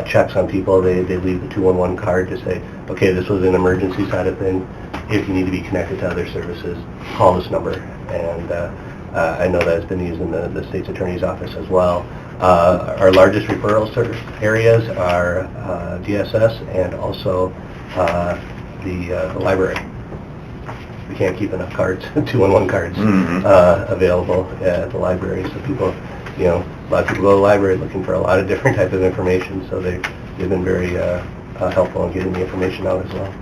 checks on people, they leave the 211 card to say, okay, this was an emergency side of things. If you need to be connected to other services, call this number. And I know that has been used in the state's attorney's office as well. Our largest referral areas are DSS and also the library. We can't keep enough cards, 211 cards, available at the library. So people, a lot of people go to the library looking for a lot of different types of information. So they've been very helpful in getting the information out as well.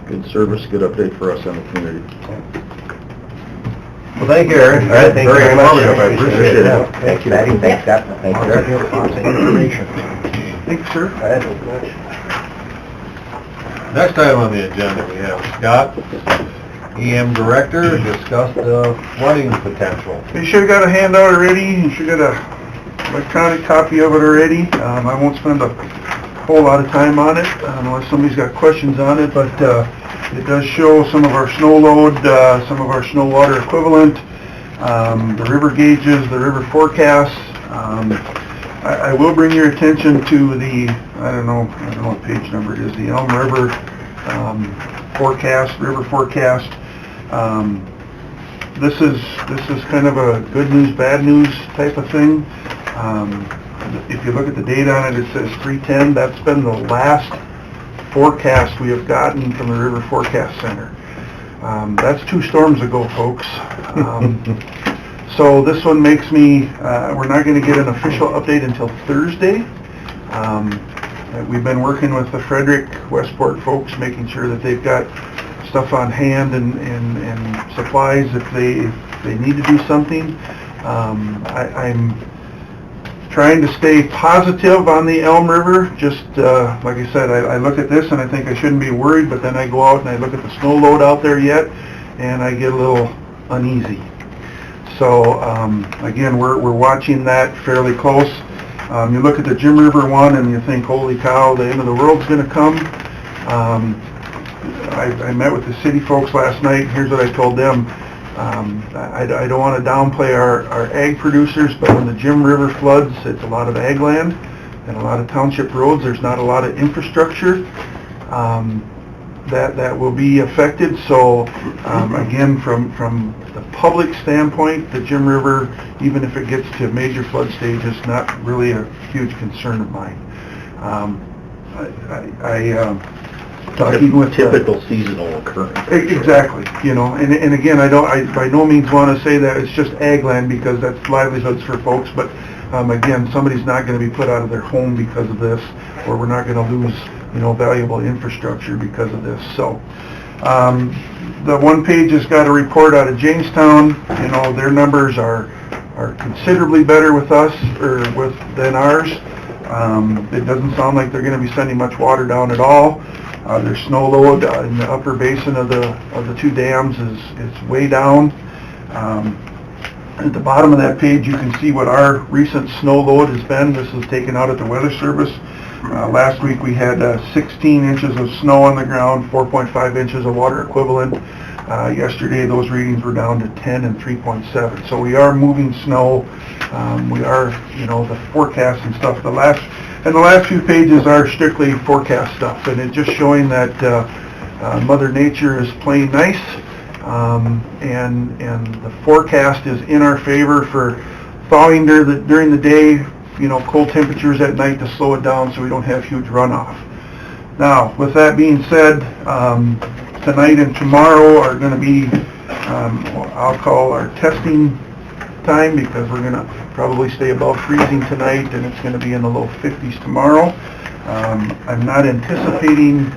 Good service, good update for us in the community. Well, thank you, Aaron. All right, thank you very much. I appreciate it. Thank you, Patty. Thanks, Scott. Thank you, Aaron. Thank you, sir. All right, thank you much. Next item on the agenda, we have Scott, EM Director, discuss the flooding potential. You should have got a handout already. You should have got a electronic copy of it already. I won't spend a whole lot of time on it unless somebody's got questions on it, but it does show some of our snow load, some of our snow water equivalent, the river gauges, the river forecasts. I will bring your attention to the, I don't know what page number it is, the Elm River forecast, river forecast. This is kind of a good news, bad news type of thing. If you look at the date on it, it says 310. That's been the last forecast we have gotten from the River Forecast Center. That's 2 storms ago, folks. So this one makes me, we're not going to get an official update until Thursday. We've been working with the Frederick Westport folks, making sure that they've got stuff on hand and supplies if they need to do something. I'm trying to stay positive on the Elm River. Just like I said, I look at this and I think I shouldn't be worried, but then I go out and I look at the snow load out there yet, and I get a little uneasy. So again, we're watching that fairly close. You look at the Jim River one and you think, holy cow, the end of the world's going to come. I met with the city folks last night, and here's what I told them. I don't want to downplay our ag producers, but when the Jim River floods, it's a lot of ag land and a lot of township roads. There's not a lot of infrastructure that will be affected. So again, from the public standpoint, the Jim River, even if it gets to major flood stage, is not really a huge concern of mine. Talking with typical seasonal occurrence. Exactly, and again, I by no means want to say that it's just ag land, because that's livelihoods for folks, but again, somebody's not going to be put out of their home because of this, or we're not going to lose, valuable infrastructure because of this. So, the one page has got a report out of Jamestown. Their numbers are considerably better with us than ours. It doesn't sound like they're going to be sending much water down at all. Their snow load in the upper basin of the two dams is way down. At the bottom of that page, you can see what our recent snow load has been. This is taken out at the Weather Service. Last week we had 16 inches of snow on the ground, 4.5 inches of water equivalent. Yesterday those readings were down to 10 and 3.7. So we are moving snow. We are, the forecast and stuff. The last few pages are strictly forecast stuff, and it's just showing that Mother Nature is playing nice, and the forecast is in our favor for thawing during the day, cold temperatures at night to slow it down so we don't have huge runoff. Now, with that being said, tonight and tomorrow are going to be, I'll call our testing time, because we're going to probably stay above freezing tonight, and it's going to be in the low 50s tomorrow. I'm not anticipating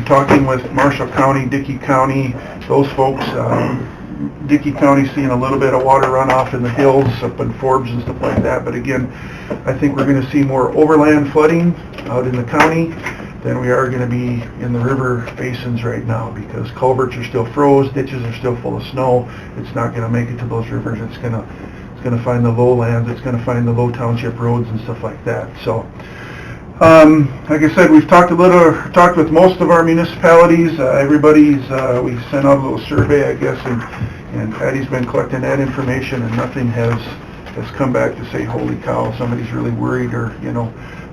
talking with Marshall County, Dickey County, those folks. Dickey County seeing a little bit of water runoff in the hills up in Forbes and stuff like that, but again, I think we're going to see more overland flooding out in the county than we are going to be in the river basins right now, because culverts are still froze, ditches are still full of snow. It's not going to make it to those rivers. It's going to find the lowlands. It's going to find the low township roads and stuff like that. So, like I said, we've talked with most of our municipalities. We sent out a little survey, I guess, and Patty's been collecting that information, and nothing has come back to say, holy cow, somebody's really worried, or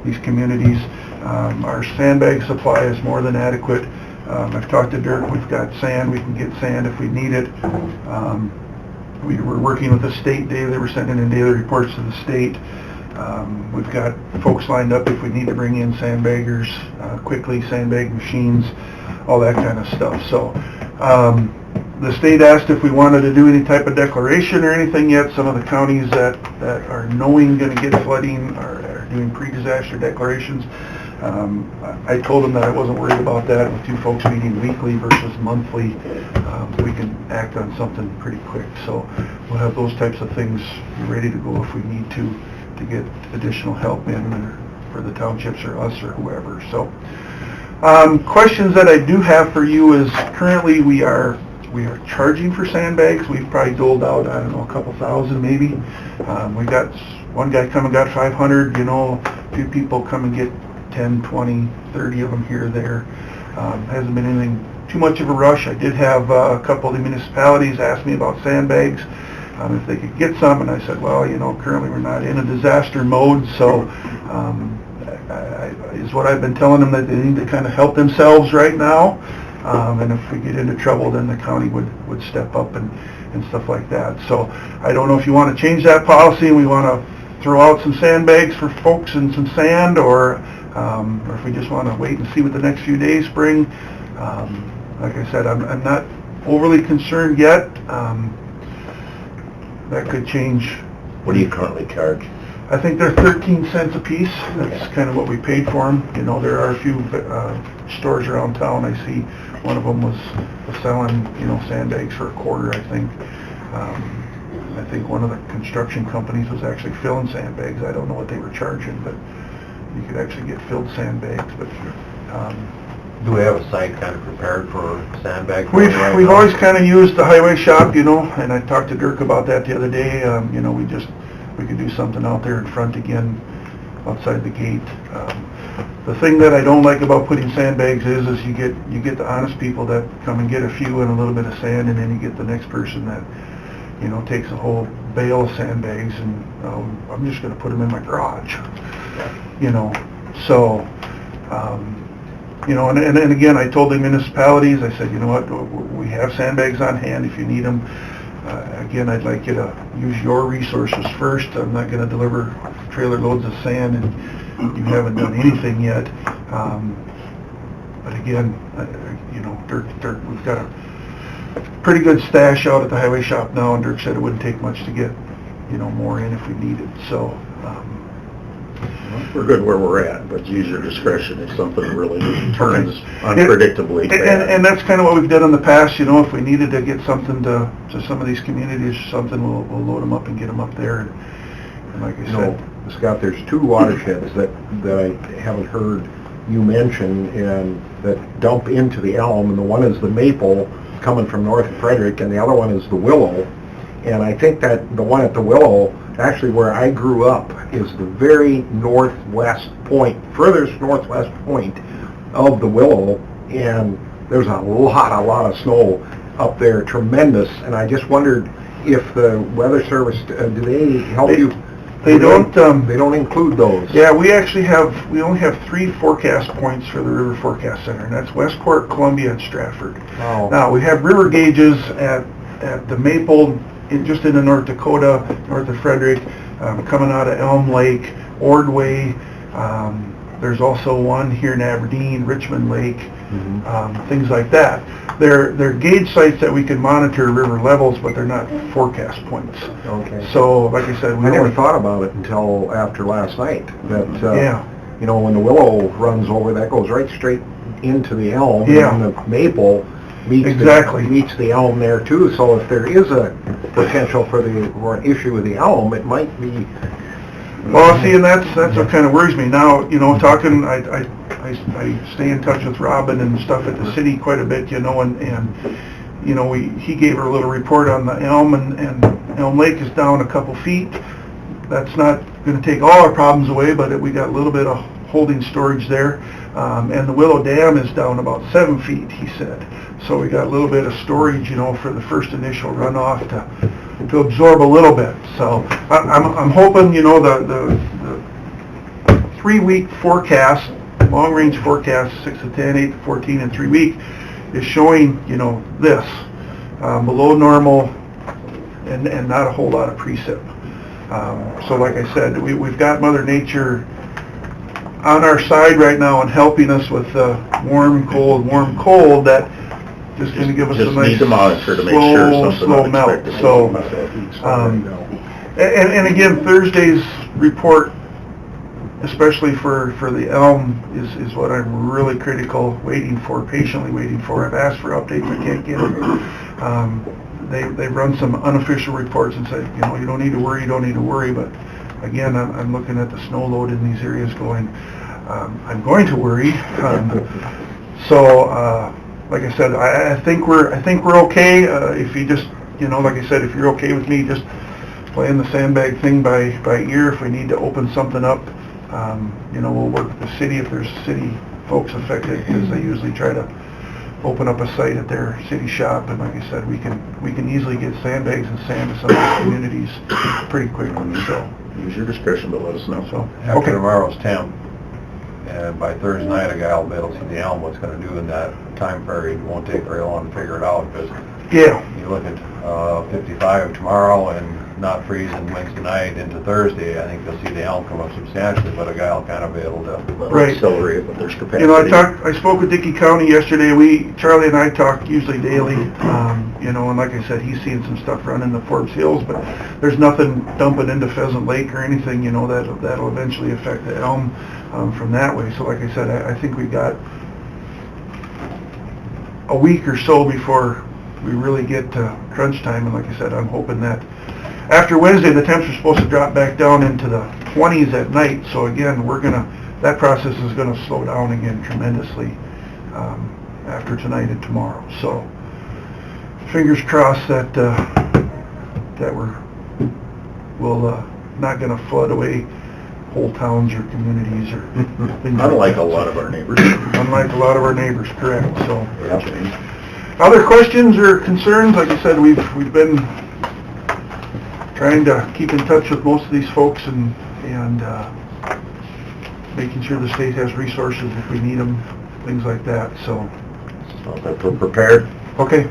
these communities. Our sandbag supply is more than adequate. I've talked to Dirk. We've got sand. We can get sand if we need it. We were working with the state daily. We're sending in daily reports to the state. We've got folks lined up if we need to bring in sandbaggers quickly, sandbag machines, all that kind of stuff. So the state asked if we wanted to do any type of declaration or anything yet. Some of the counties that are knowing going to get flooding are doing pre-disaster declarations. I told them that I wasn't worried about that. With two folks meeting weekly versus monthly, we can act on something pretty quick. So we'll have those types of things ready to go if we need to get additional help in for the townships or us or whoever. So questions that I do have for you is, currently we are charging for sandbags. We've probably doled out, I don't know, a couple thousand maybe. We got one guy come and got 500, a few people come and get 10, 20, 30 of them here or there. Hasn't been anything too much of a rush. I did have a couple of the municipalities ask me about sandbags, if they could get some, and I said, well, currently we're not in a disaster mode, so is what I've been telling them, that they need to kind of help themselves right now, and if we get into trouble, then the county would step up and stuff like that. So I don't know if you want to change that policy and we want to throw out some sandbags for folks and some sand, or if we just want to wait and see what the next few days bring. Like I said, I'm not overly concerned yet. That could change. What do you currently charge? I think they're 13 cents a piece. That's kind of what we paid for them. You know, there are a few stores around town. I see one of them was selling, you know, sandbags for $1, I think. I think one of the construction companies was actually filling sandbags. I don't know what they were charging, but you could actually get filled sandbags. But Do we have a site kind of prepared for sandbag? we've always kind of used the highway shop, you know, and I talked to Dirk about that the other day. You know, we could do something out there in front again, outside the gate. The thing that I don't like about putting sandbags is you get the honest people that come and get a few and a little bit of sand, and then you get the next person that, you know, takes a whole bale of sandbags, and I'm just going to put them in my garage, you know. So, you know, and again, I told the municipalities, I said, you know what, we have sandbags on hand if you need them. Again, I'd like you to use your resources first. I'm not going to deliver trailer loads of sand and you haven't done anything yet. But again, you know, Dirk, we've got a pretty good stash out at the highway shop now, and Dirk said it wouldn't take much to get, you know, more in if we needed. So, we're good where we're at, but use your discretion if something really turns unpredictably bad. And that's kind of what we've done in the past. You know, if we needed to get something to some of these communities or something, we'll load them up and get them up there. And like I said, Scott, there's two watersheds that I haven't heard you mention and that dump into the Elm, and the one is the Maple coming from north of Frederick, and the other one is the Willow. And I think that the one at the Willow, actually where I grew up, is the very northwest point, furthest northwest point of the Willow, and there's a lot of snow up there, tremendous. And I just wondered if the Weather Service, do they help you? They don't. They don't include those. Yeah, we only have 3 forecast points for the River Forecast Center, and that's Westport, Columbia, and Stratford. Oh. Now, we have river gauges at the Maple, just into North Dakota, north of Frederick, coming out of Elm Lake, Ordway. There's also one here in Aberdeen, Richmond Lake, things like that. They're gauge sites that we can monitor river levels, but they're not forecast points. Okay. So, like I said, I never thought about it until after last night. That you know, when the Willow runs over, that goes right straight into the Elm, and the Maple meets the Elm there too. So if there is a potential for an issue with the Elm, it might be. Well, see, and that's what kind of worries me now. You know, talking, I stay in touch with Robin and stuff at the city quite a bit. You know, and you know, he gave her a little report on the Elm, and Elm Lake is down a couple feet. That's not going to take all our problems away, but we got a little bit of holding storage there. And the Willow Dam is down about 7 feet, he said. So we got a little bit of storage, you know, for the first initial runoff to absorb a little bit. So I'm hoping, you know, the 3-week forecast, long-range forecast, 6 to 10, 8 to 14, and 3 week, is showing, you know, this below normal and not a whole lot of precip. So like I said, we've got Mother Nature on our side right now and helping us with the warm, cold, that just going to give us a nice need to monitor to make sure slow melt. So, and again, Thursday's report, especially for the Elm, is what I'm really patiently waiting for. I've asked for updates, I can't get them. They run some unofficial reports and say, you know, you don't need to worry, but again, I'm looking at the snow load in these areas going, I'm going to worry. So, like I said, I think we're okay. If you just, you know, like I said, if you're okay with me just playing the sandbag thing by ear, if we need to open something up, you know, we'll work with the city if there's city folks affected, because they usually try to open up a site at their city shop, and like I said, we can easily get sandbags and sand to some of the communities pretty quickly. So use your discretion, but let us know. So after tomorrow's temp, and by Thursday night, a guy will be able to see the Elm, what's going to do in that time period. It won't take very long to figure it out, because you look at 55 tomorrow and not freezing Wednesday night into Thursday, I think you'll see the elm come up substantially, but a guy will kind of be able to... Right. Accelerate, but there's capacity. You know, I spoke with Dickey County yesterday. Charlie and I talk usually daily, you know, and like I said, he's seeing some stuff running the Forbes Hills, but there's nothing dumping into Pheasant Lake or anything, you know, that'll eventually affect the elm from that way. So like I said, I think we got a week or so before we really get to crunch time, and like I said, I'm hoping that after Wednesday, the temps are supposed to drop back down into the 20s at night, so again, that process is gonna slow down again tremendously after tonight and tomorrow. So, fingers crossed that we'll not gonna flood away whole towns or communities or things Unlike that. a lot of our neighbors. Unlike a lot of our neighbors, correct, so. Yeah. Other questions or concerns? Like I said, we've been trying to keep in touch with most of these folks and making sure the state has resources if we need them, things like that, so. So that we're prepared. Okay,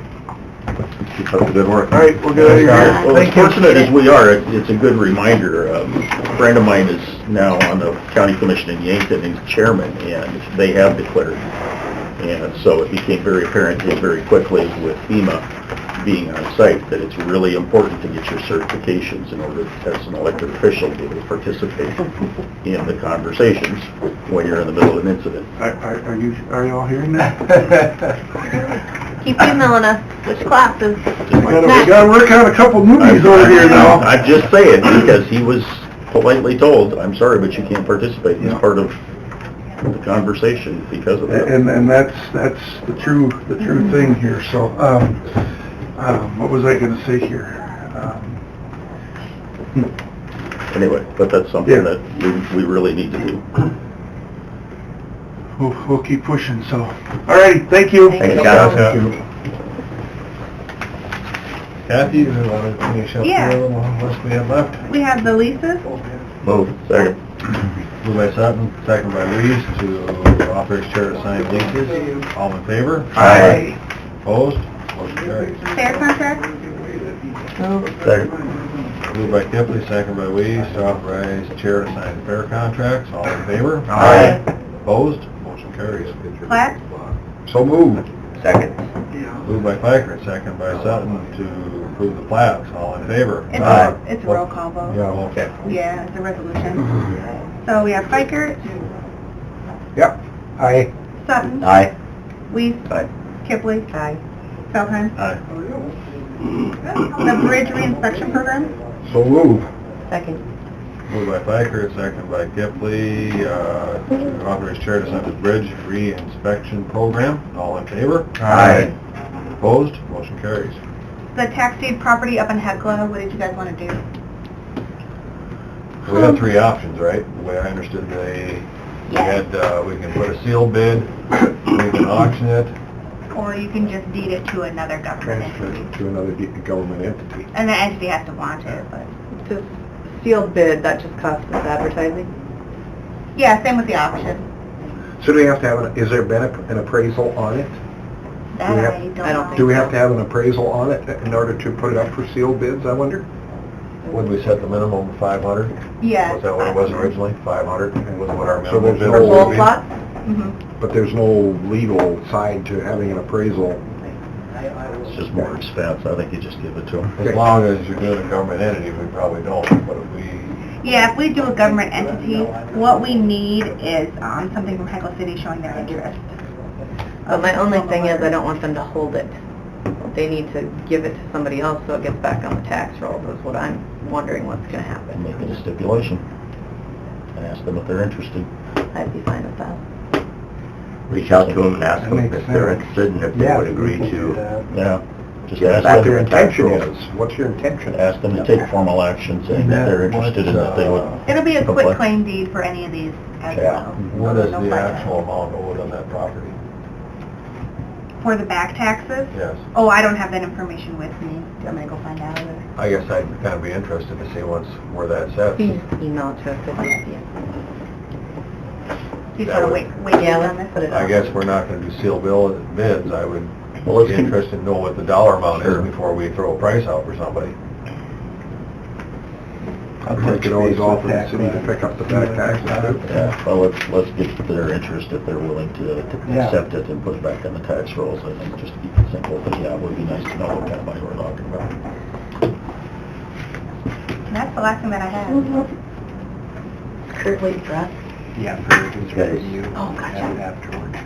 Keep up the good work. all right, we'll get out of here. Well, as Thank you. fortunate as we are, it's a good reminder. A friend of mine is now on the county commission in Yankton, he's chairman, and they have declared. And so it became very apparent to him very quickly with FEMA being on site that it's really important to get your certifications in order to, as an elected official, be able to participate in the conversations when you're in the middle of an incident. Are you all hearing that? Keep emailing us, which classes, We what's next? gotta work on a couple movies over here now. I'm just saying, because he was politely told, I'm sorry, but you can't participate. He's part of the conversation because of that. And that's the true thing here, so, what was I gonna say here? Anyway, but that's something that we really need to do. We'll keep pushing, so. All right, thank you. Thank you. Kathy, you want to finish up Yeah. the list we have left? We have the leases. Move. Second. Moved by Sutton, second by Louise, to authorize chair to sign leases. All in favor? Aye. Opposed? Motion carries. Fair contract. Second. Moved by Kippley, second by Louise, to authorize chair to sign fair contracts. All in favor? Aye. Opposed? Motion carries. Plat. So moved. Second. Moved by Piker, second by Sutton, to approve the plats. All in favor? It's a roll call vote. Yeah. Okay. Yeah, it's a resolution. So we have Fikert, Yep. Aye. Sutton, Aye. Weiss, Aye. Kipley, Feldheim. Aye. The bridge reinspection program. So moved. Second. Moved by Piker, second by Kippley, to authorize chair to sign the bridge re-inspection program. All in favor? Aye. Opposed? Motion carries. The tax deed property up in Hecla, what did you guys want to do? We had three options, right? The way I understood we had, we can put a sealed bid, we can auction it. Or you can just deed it to another government Transfer entity. it to another government entity. And the entity has to want it, but, It's a sealed bid, that just costs us advertising. yeah, same with the auction. So do we have to have, is there been an appraisal on it? That We have- I don't I don't know. think Do we have to have an appraisal on it in order to put it up for sealed bids, I wonder? Would we set the minimum of 500? Yeah. Was that what it was originally? 500 was what our So minimum there's bid no- For would both be? lots? Mhm. But there's no legal side to having an appraisal. It's just more expense. I think you just give it to them. As long as you're doing a government entity, we probably don't, but if we, Yeah, if we do a government entity, what we need is something from Hecla City showing their interest. But my only thing is I don't want them to hold it. They need to give it to somebody else so it gets back on the tax rolls is what I'm wondering what's gonna happen. Make it a stipulation and ask them if they're interested. I'd be fine with that. Reach out to them and ask That them makes if they're sense. interested and if they Yeah, would agree we can do to. that. Yeah. Just Yeah, ask back What them. their to the tax intention rolls. is. What's your intention? Ask them to take formal action saying that they're interested and that they would. It'll be a comply. quick claim deed for any of these as Yeah. well. what is No the fight. actual amount owed on that property? For the back taxes? Yes. Oh, I don't have that information with me. I'm gonna go find out. I guess I'd kind of be interested to see where that sets. Please email it to us if you see it. You That sort of would- wait Yeah, on let's this? put it I on. guess we're not going to do sealed bids. I would Well, let's be con- interested to know what the dollar amount is Sure. before we throw a price out for somebody. I'll take it always off in the city to pick up the back taxes too. Yeah, well, let's get their interest if they're willing to Yeah. accept it and put it back on the tax rolls, I think, just to keep it simple, but yeah, it would be nice to know what kind of money we're talking about. And that's the last thing that I had. Currently dressed. Yeah, for his Yes. review. Oh, gotcha. Have it afterwards.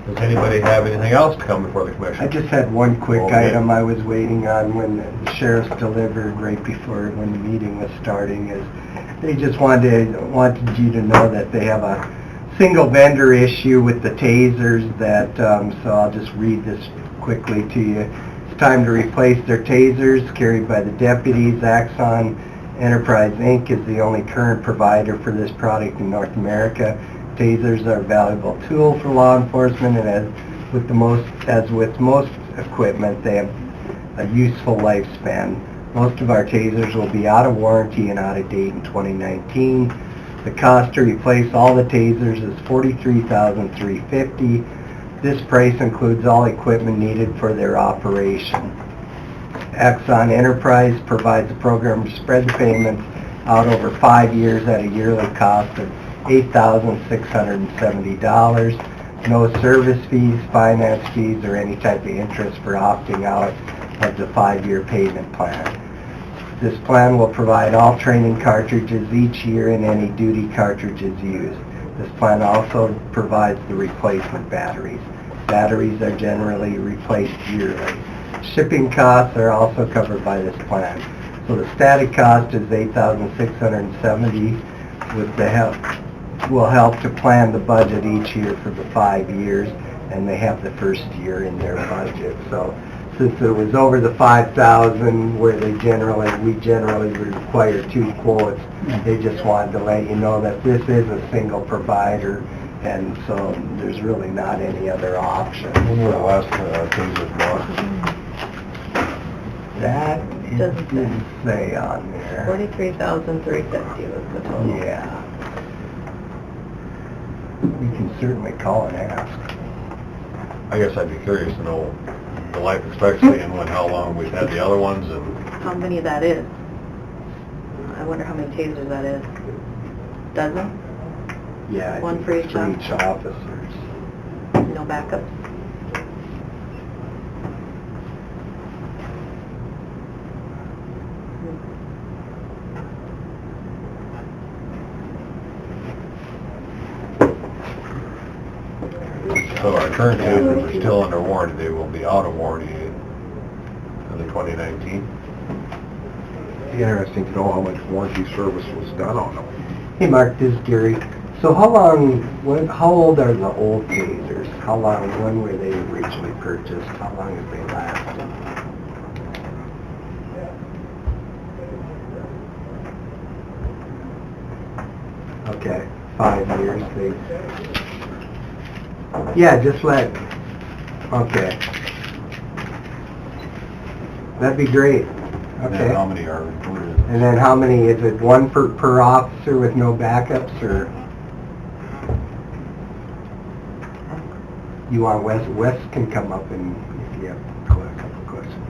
Does anybody have anything else to come before the commission? I just had one quick Okay. item I was waiting on when the sheriff's delivered right before, when the meeting was starting, is they just wanted you to know that they have a single vendor issue with the tasers that, so I'll just read this quickly to you. It's time to replace their tasers carried by the deputies. Axon Enterprise Inc. is the only current provider for this product in North America. Tasers are a valuable tool for law enforcement, and as with most equipment, they have a useful lifespan. Most of our tasers will be out of warranty and out of date in 2019. The cost to replace all the tasers is $43,350. This price includes all equipment needed for their operation. Axon Enterprise provides a program to spread the payments out over 5 years at a yearly cost of $8,670. No service fees, finance fees, or any type of interest for opting out of the 5-year payment plan. This plan will provide all training cartridges each year and any duty cartridges used. This plan also provides the replacement batteries. Batteries are generally replaced yearly. Shipping costs are also covered by this plan. So the static cost is $8,670 with the help. Will help to plan the budget each year for the 5 years, and they have the first year in their budget. So since it was over the 5,000 where we generally require 2 quotes, they just wanted to let you know that this is a single provider, and so there's really not any other option. When were the last tasers bought? That it Doesn't say. didn't say on there. 43,350 was the total. Yeah. We can certainly call and ask. I guess I'd be curious to know the life expectancy and how long we've had the other ones and... How many that is? I wonder how many tasers that is. Dozen? Yeah, I One think for it's each for officer. each officers. No backups? So our current tasers are still under warranty, they will be out of warranty in the 2019. It'd be interesting to know how much warranty service was done on them. Hey Mark, this is Gary. So how old are the old tasers? When were they originally purchased? How long have they lasted? Okay, 5 years. Yeah, okay. That'd be great. And then Okay. how many are included? And then how many, is it one per officer with no backups, or? You want Wes can come up and, if you have a couple questions.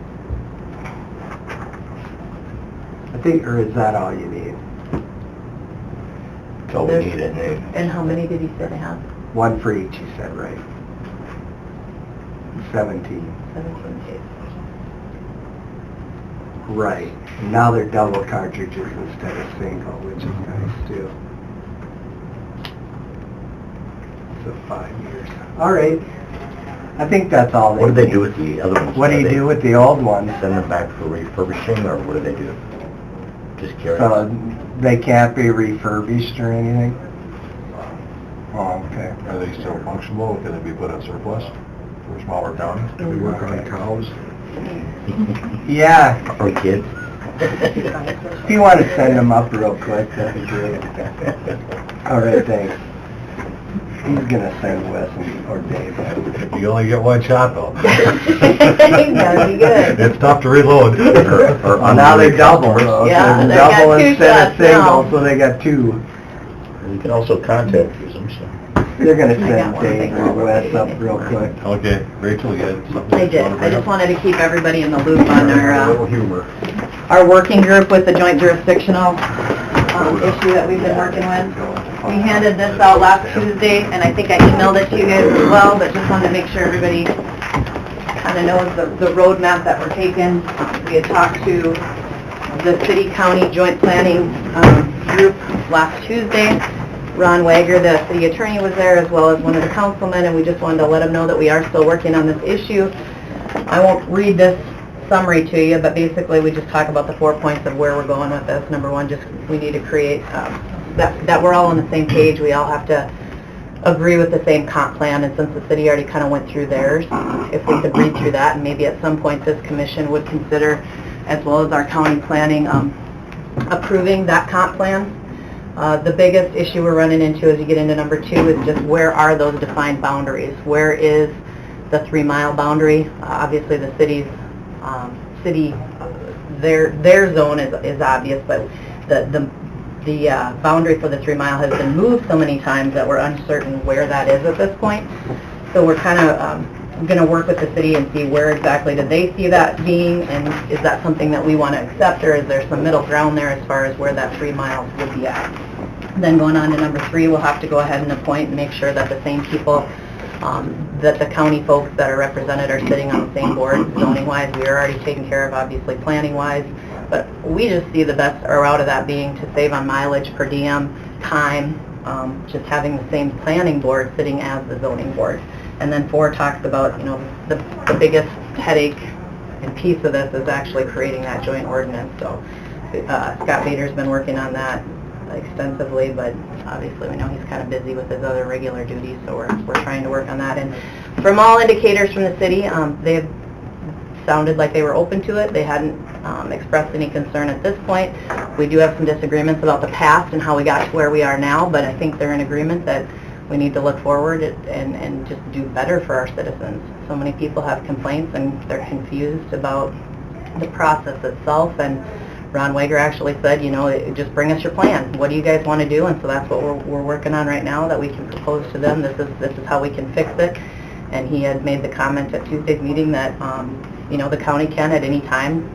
I think, or is that all you need? That's all we need, isn't it? And how many did he say they have? One for each, you said, right? 17. 17 tasers. Right. And now they're double cartridges instead of single, which is nice too. So 5 years. All right. I think that's all they What do they need. do with the other ones? What do you do with the old ones? Send them back for refurbishing, or what do they do? Just curious. So they can't be refurbished or anything? Oh, okay. Are they still functional? Can they be put on surplus for smaller counties? Do we work on cows? Yeah, Or kids? if you want to send them up real quick, that'd be great. All right, thanks. He's gonna send Wes or Dave. You only get one shot though. That'd be good. It's tough to reload. Or Now they're double, though. Yeah, So they got double 2 instead of shots now. single, so they got 2. You can also contact use them, so. They're gonna I got send one Dave thing or over Wes there. up real quick. Okay, Rachel, you had something? I you did. wanna I bring just up? wanted to keep everybody in the loop on A our, little humor. our working group with the joint jurisdictional issue that we've been working with. We handed this out last Tuesday, and I think I emailed it to you guys as well, but just wanted to make sure everybody kind of knows the roadmap that we're taking. We had talked to the city-county joint planning group last Tuesday. Ron Wager, the city attorney, was there, as well as one of the councilmen, and we just wanted to let them know that we are still working on this issue. I won't read this summary to you, but basically we just talk about the 4 points of where we're going with this. Number one, just we need to create that we're all on the same page. We all have to agree with the same comp plan, and since the city already kind of went through theirs, if we could read through that, and maybe at some point this commission would consider, as well as our county planning, approving that comp plan. The biggest issue we're running into as you get into number 2 is just where are those defined boundaries? Where is the 3-mile boundary? Obviously the city's their zone is obvious, but the boundary for the 3-mile has been moved so many times that we're uncertain where that is at this point. So we're kind of going to work with the city and see where exactly do they see that being, and is that something that we want to accept, or is there some middle ground there as far as where that 3 miles would be at. Then going on to number 3, we'll have to go ahead and appoint and make sure that the same people, that the county folks that are represented are sitting on the same board. Zoning-wise, we are already taken care of, obviously planning-wise, but we just see the best route of that being to save on mileage, per diem, time, just having the same planning board sitting as the zoning board. And then 4 talks about, you know, the biggest headache and piece of this is actually creating that joint ordinance. So Scott Bader's been working on that extensively, but obviously we know he's kind of busy with his other regular duties, so we're trying to work on that. And from all indicators from the city, they've sounded like they were open to it. They hadn't expressed any concern at this point. We do have some disagreements about the past and how we got to where we are now, but I think they're in agreement that we need to look forward and just do better for our citizens. So many people have complaints and they're confused about the process itself, and Ron Wager actually said, you know, just bring us your plan. What do you guys want to do? And so that's what we're working on right now, that we can propose to them. This is how we can fix it. And he had made the comment at Tuesday's meeting that, you know, the county can at any time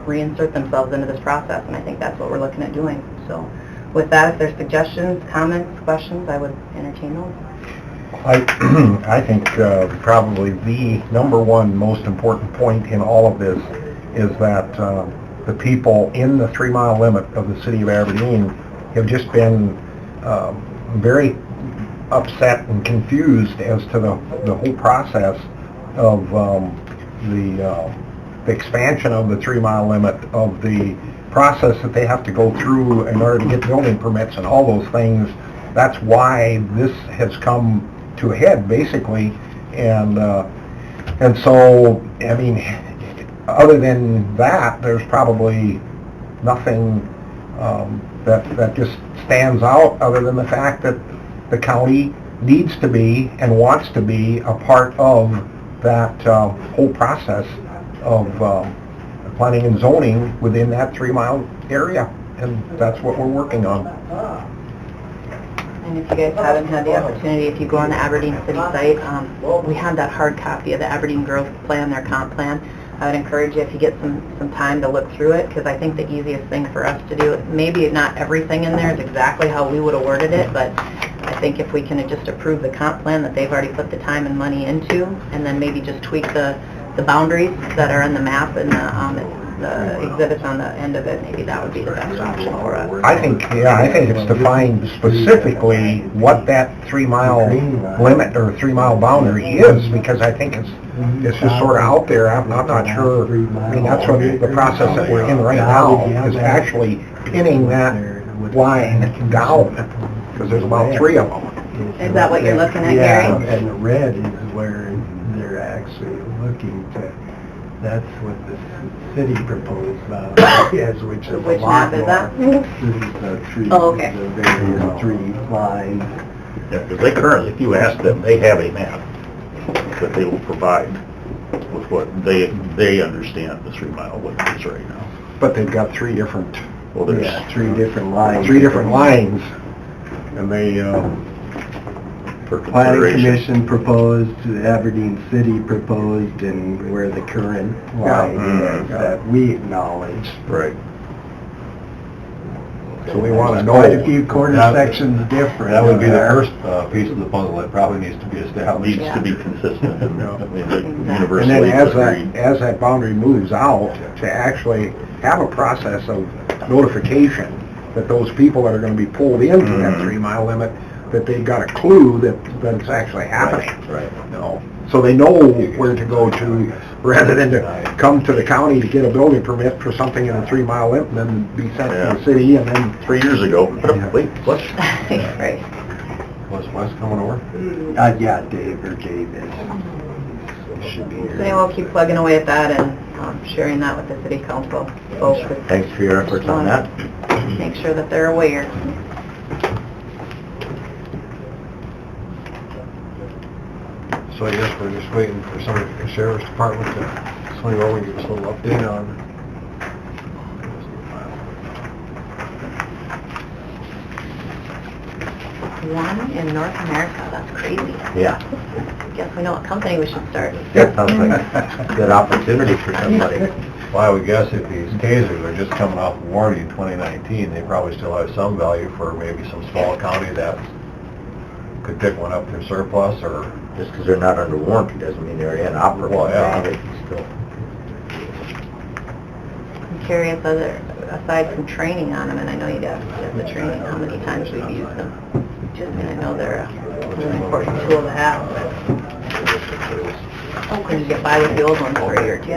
reinsert themselves into this process, and I think that's what we're looking at doing. So with that, if there's suggestions, comments, questions, I would entertain those. I think probably the number one most important point in all of this is that the people in the 3-mile limit of the city of Aberdeen have just been very upset and confused as to the whole process of the expansion of the 3-mile limit, of the process that they have to go through in order to get building permits and all those things. That's why this has come to a head, basically. And so, I mean, other than that, there's probably nothing that just stands out other than the fact that the county needs to be and wants to be a part of that whole process of planning and zoning within that 3-mile area, and that's what we're working on. And if you guys haven't had the opportunity, if you go on the Aberdeen City site, we have that hard copy of the Aberdeen Growth Plan, their comp plan. I would encourage you, if you get some time, to look through it, because I think the easiest thing for us to do, maybe not everything in there is exactly how we would have worded it, but I think if we can just approve the comp plan that they've already put the time and money into, and then maybe just tweak the boundaries that are in the map and the exhibits on the end of it, maybe that would be the best option for us. I think it's defined specifically what that 3-mile limit or 3-mile boundary is, because I think it's just sort of out there. I'm not sure. I mean, that's what the process that we're in right now is, actually pinning that line down, because there's about 3 of them. Is that what you're looking at, Gary? Yeah, and the red is where they're actually looking to, that's what the city proposed, yes, which is a Which lot map is more. that? This is the three, Oh, okay. the various 3 lines. Yeah, because they currently, if you ask them, they have a map that they will provide with what they understand the 3-mile limit is right now. But they've got 3 different, Well, there's Yeah, 3 different lines. 3 different lines, and they for Planning consideration. Commission proposed, Aberdeen City proposed, and where the current line Mhm. is that we acknowledge. Right. So we want to know. Quite a few quarter That- sections different. That would be the there. first piece of the puzzle that probably needs to be established. Needs to be consistent, and, I mean, like, And universally then agreed. as that boundary moves out, to actually have a process of notification that those people that are gonna be pulled into that Mhm. 3-mile limit, that they got a clue that it's actually happening. Right. You know, so they know where to go to, rather than to come to the county to get a building permit for something in a 3-mile limit, and then be sent to Yeah. the city, and then 3 years ago, wait, what? Right. Was Wes coming over? Yeah, Dave is, should be So here. we'll keep plugging away at that and sharing that with the city council folks. Thanks for your efforts on that. Make sure that they're aware. So I guess we're just waiting for somebody from the sheriff's department to swing over and give us a little update on. One in North America, that's crazy. Yeah, Guess we know what company we should start. that sounds like a good opportunity for somebody. Well, I would guess if these tasers are just coming off of warranty in 2019, they probably still have some value for maybe some small county that could pick one up for surplus, or, Just because they're not under warranty doesn't mean they're inoperable. Well, yeah. They can still. I'm curious, aside from training on them, and I know you guys have the training, how many times we've used them? Just, I know they're a really important tool to have, but can you get by with the old ones for a year or two?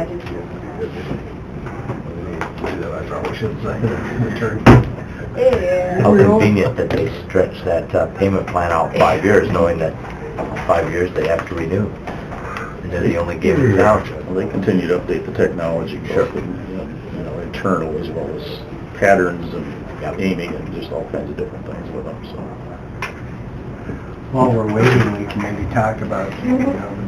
I probably shouldn't say. How convenient that they stretch that payment plan out 5 years, knowing that 5 years they have to renew. And then they only give it out. Well, they continue to update the technology, both internal as well as patterns and aiming and just all kinds of different things with them, so. While we're waiting, we can maybe talk about, the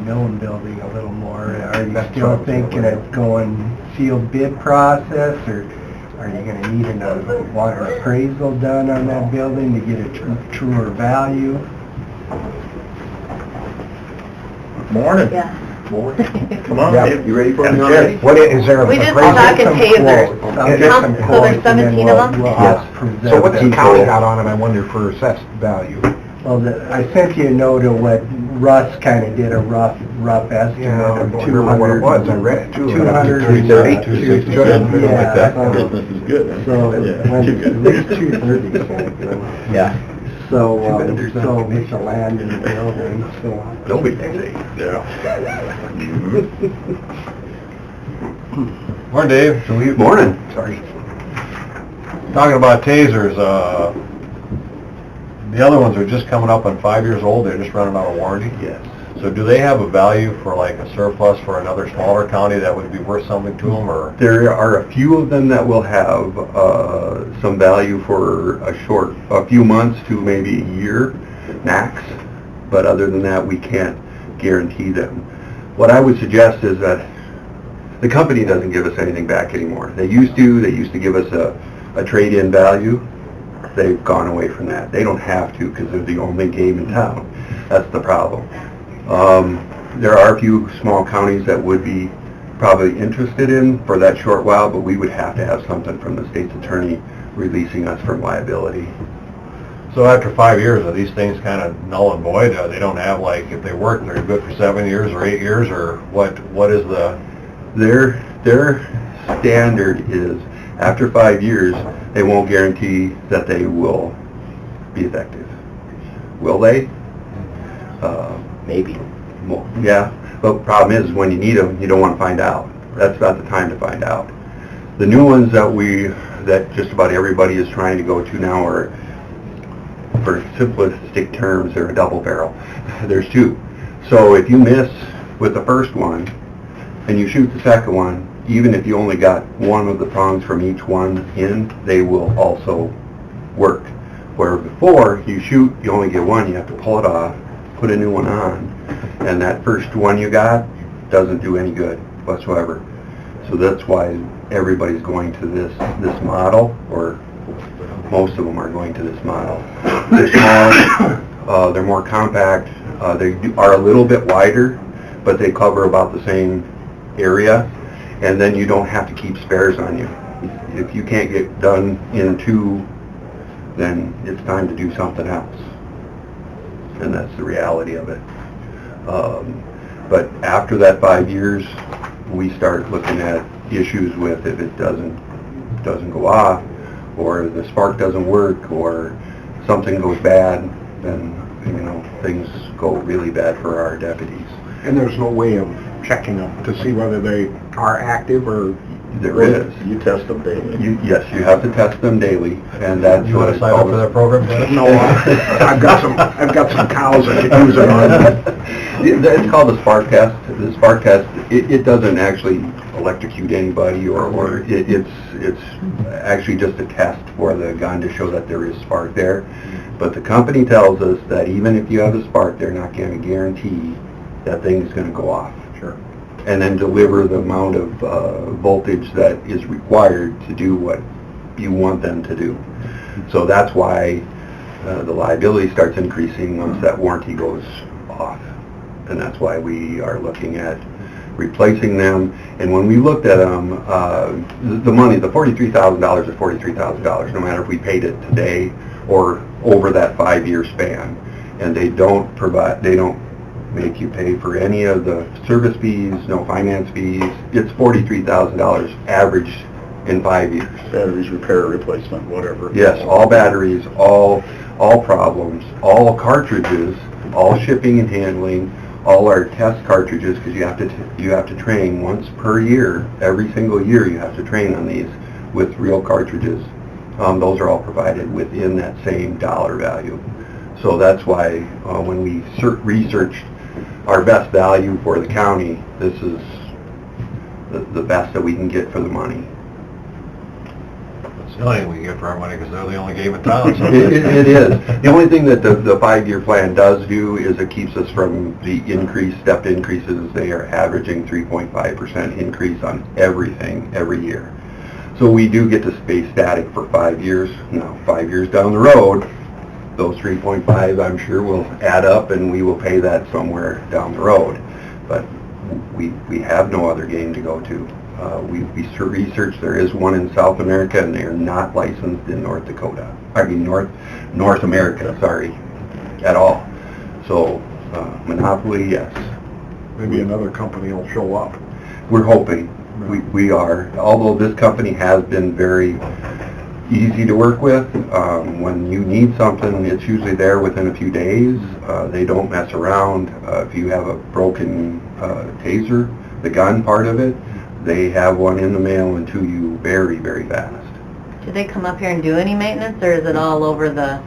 Millen building a little more. Are you still thinking of going sealed bid process, or are you gonna need a water appraisal done on that building to get a truer value? Morning. Yeah. Come on, Yeah. Dave, you ready for And me already? What is there? We just appraisal? talking Some tasers. quotes. I'll get some So there's quotes, and then 17 of them? we'll Yes. present So what's the them. county got on it, I wonder, for assessed value? Well, I sent you a note of what Russ kind of did, a rough estimate Yeah, I of don't remember what it 200. was, I read it too. 230. 260, Yeah, like that. so- Business is good, huh? So it Yeah, went too at good. least 230. Yeah. So, with the land in the building, so. Nobody can say. Yeah. Morning, Dave. So we, Morning. Sorry. talking about tasers, the other ones are just coming up on 5 years old, they're just running out of warranty? Yes. So do they have a value for like a surplus for another smaller county that would be worth something to them, or? There are a few of them that will have some value for a few months to maybe a year max, but other than that, we can't guarantee them. What I would suggest is that the company doesn't give us anything back anymore. They used to give us a trade-in value. They've gone away from that. They don't have to because they're the only game in town. That's the problem. There are a few small counties that would be probably interested in for that short while, but we would have to have something from the state's attorney releasing us from liability. So after 5 years, are these things kind of null and void? They don't have like, if they work, they're good for 7 years or 8 years, or what is the? Their standard is after 5 years, they won't guarantee that they will be effective. Will they? Maybe. Well, yeah, but the problem is when you need them, you don't want to find out. That's about the time to find out. The new ones that just about everybody is trying to go to now are, for simplistic terms, they're a double barrel. There's two. So if you miss with the first one and you shoot the second one, even if you only got one of the prongs from each one in, they will also work. Where before you shoot, you only get one, you have to pull it off, put a new one on, and that first one you got doesn't do any good whatsoever. So that's why everybody's going to this model, or most of them are going to this model. The small They're more compact. They are a little bit wider, but they cover about the same area. And then you don't have to keep spares on you. If you can't get done in 2, then it's time to do something else. And that's the reality of it. But after that 5 years, we start looking at issues with if it doesn't go off, or the spark doesn't work, or something goes bad, then, things go really bad for our deputies. And there's no way of checking them to see whether they are active or... There is. You test them daily. Yes, you have to test them daily, and that's You what want it's to sign up called. for that program, Dennis? No, I've got some cows I could use it on. It's called the spark test. The spark test, it doesn't actually electrocute anybody, or it's actually just a test for the gun to show that there is spark there. But the company tells us that even if you have a spark, they're not going to guarantee that thing is going to go off. Sure. And then deliver the amount of voltage that is required to do what you want them to do. So that's why the liability starts increasing once that warranty goes off. And that's why we are looking at replacing them. And when we looked at them, the money, the $43,000 is $43,000, no matter if we paid it today or over that 5-year span. And they don't make you pay for any of the service fees, no finance fees. It's $43,000 average in 5 years. Batteries, repair, replacement, whatever. Yes, all batteries, all problems, all cartridges, all shipping and handling, all our test cartridges, because you have to train once per year. Every single year you have to train on these with real cartridges. Those are all provided within that same dollar value. So that's why when we researched our best value for the county, this is the best that we can get for the money. It's the only thing we get for our money, because they're the only game in town. So It is. The only thing that the 5-year plan does do is it keeps us from the stepped increases. They are averaging 3.5% increase on everything every year. So we do get to stay static for 5 years. Now, 5 years down the road, those 3.5, I'm sure, will add up, and we will pay that somewhere down the road. But we have no other game to go to. We researched, there is one in South America, and they are not licensed in North Dakota. I mean, North America, sorry, at all. So, monopoly, yes. Maybe another company will show up. We're hoping. We are. Although this company has been very easy to work with. When you need something, it's usually there within a few days. They don't mess around. If you have a broken taser, the gun part of it, they have one in the mail and to you very, very fast. Do they come up here and do any maintenance, or is it all over the,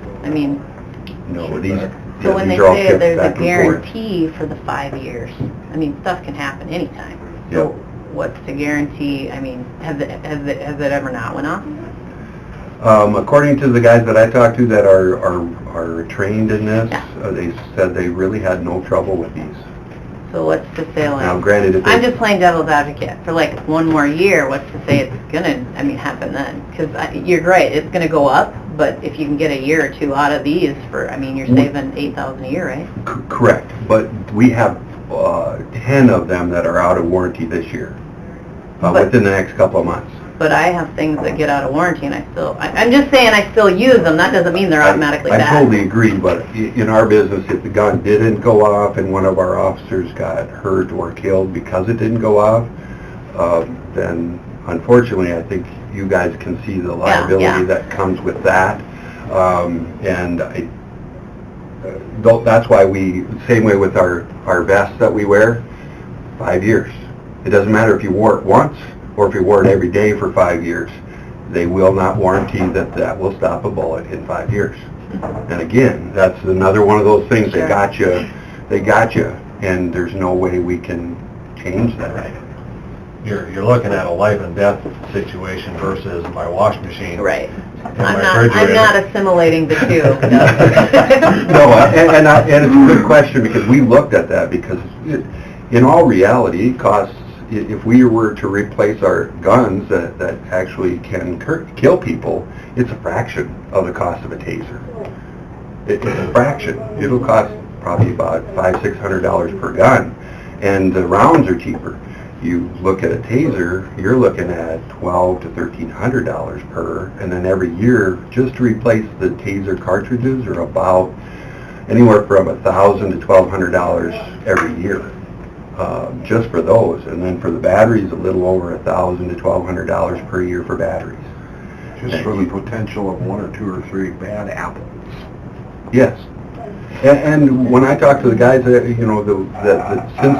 No, these so when they are all say shipped there's a back and forth. guarantee for the 5 years, stuff can happen anytime. Yep. So what's the guarantee? Has it ever not went off? According to the guys that I talked to that are trained in this, they said they really had no trouble with these. So what's to say, Now, granted, if I'm they- just playing devil's advocate for like 1 more year. What's to say it's gonna, happen then? Because you're right, it's gonna go up. But if you can get a year or 2 out of these for, you're saving $8,000 a year, right? Correct, but we have 10 of them that are out of warranty this year, within the next couple of months. But I have things that get out of warranty, and I'm just saying I still use them. That doesn't mean they're automatically I bad. totally agree, but in our business, if the gun didn't go off and one of our officers got hurt or killed because it didn't go off, then unfortunately, I think you guys can see the liability that comes with that. That's why same way with our vests that we wear, 5 years. It doesn't matter if you wore it once or if you wore it every day for 5 years. They will not warranty that will stop a bullet in 5 years. And again, that's another one of those things. Sure. They got you, and there's no way we can change that. You're looking at a life and death situation versus my wash machine. Right. and my I'm refrigerator. not assimilating the two. No, and it's a good question, because we looked at that, because in all reality, it costs, if we were to replace our guns that actually can kill people, it's a fraction of the cost of a taser. It's a fraction. It'll cost probably about $500-600 per gun, and the rounds are cheaper. You look at a taser, you're looking at $1,200 to $1,300 per, and then every year, just to replace the taser cartridges are about anywhere from $1,000 to $1,200 every year, just for those. And then for the batteries, a little over $1,000 to $1,200 per year for batteries. Just for the potential of 1 or 2 or 3 bad apples. Yes. And when I talk to the guys, you know, since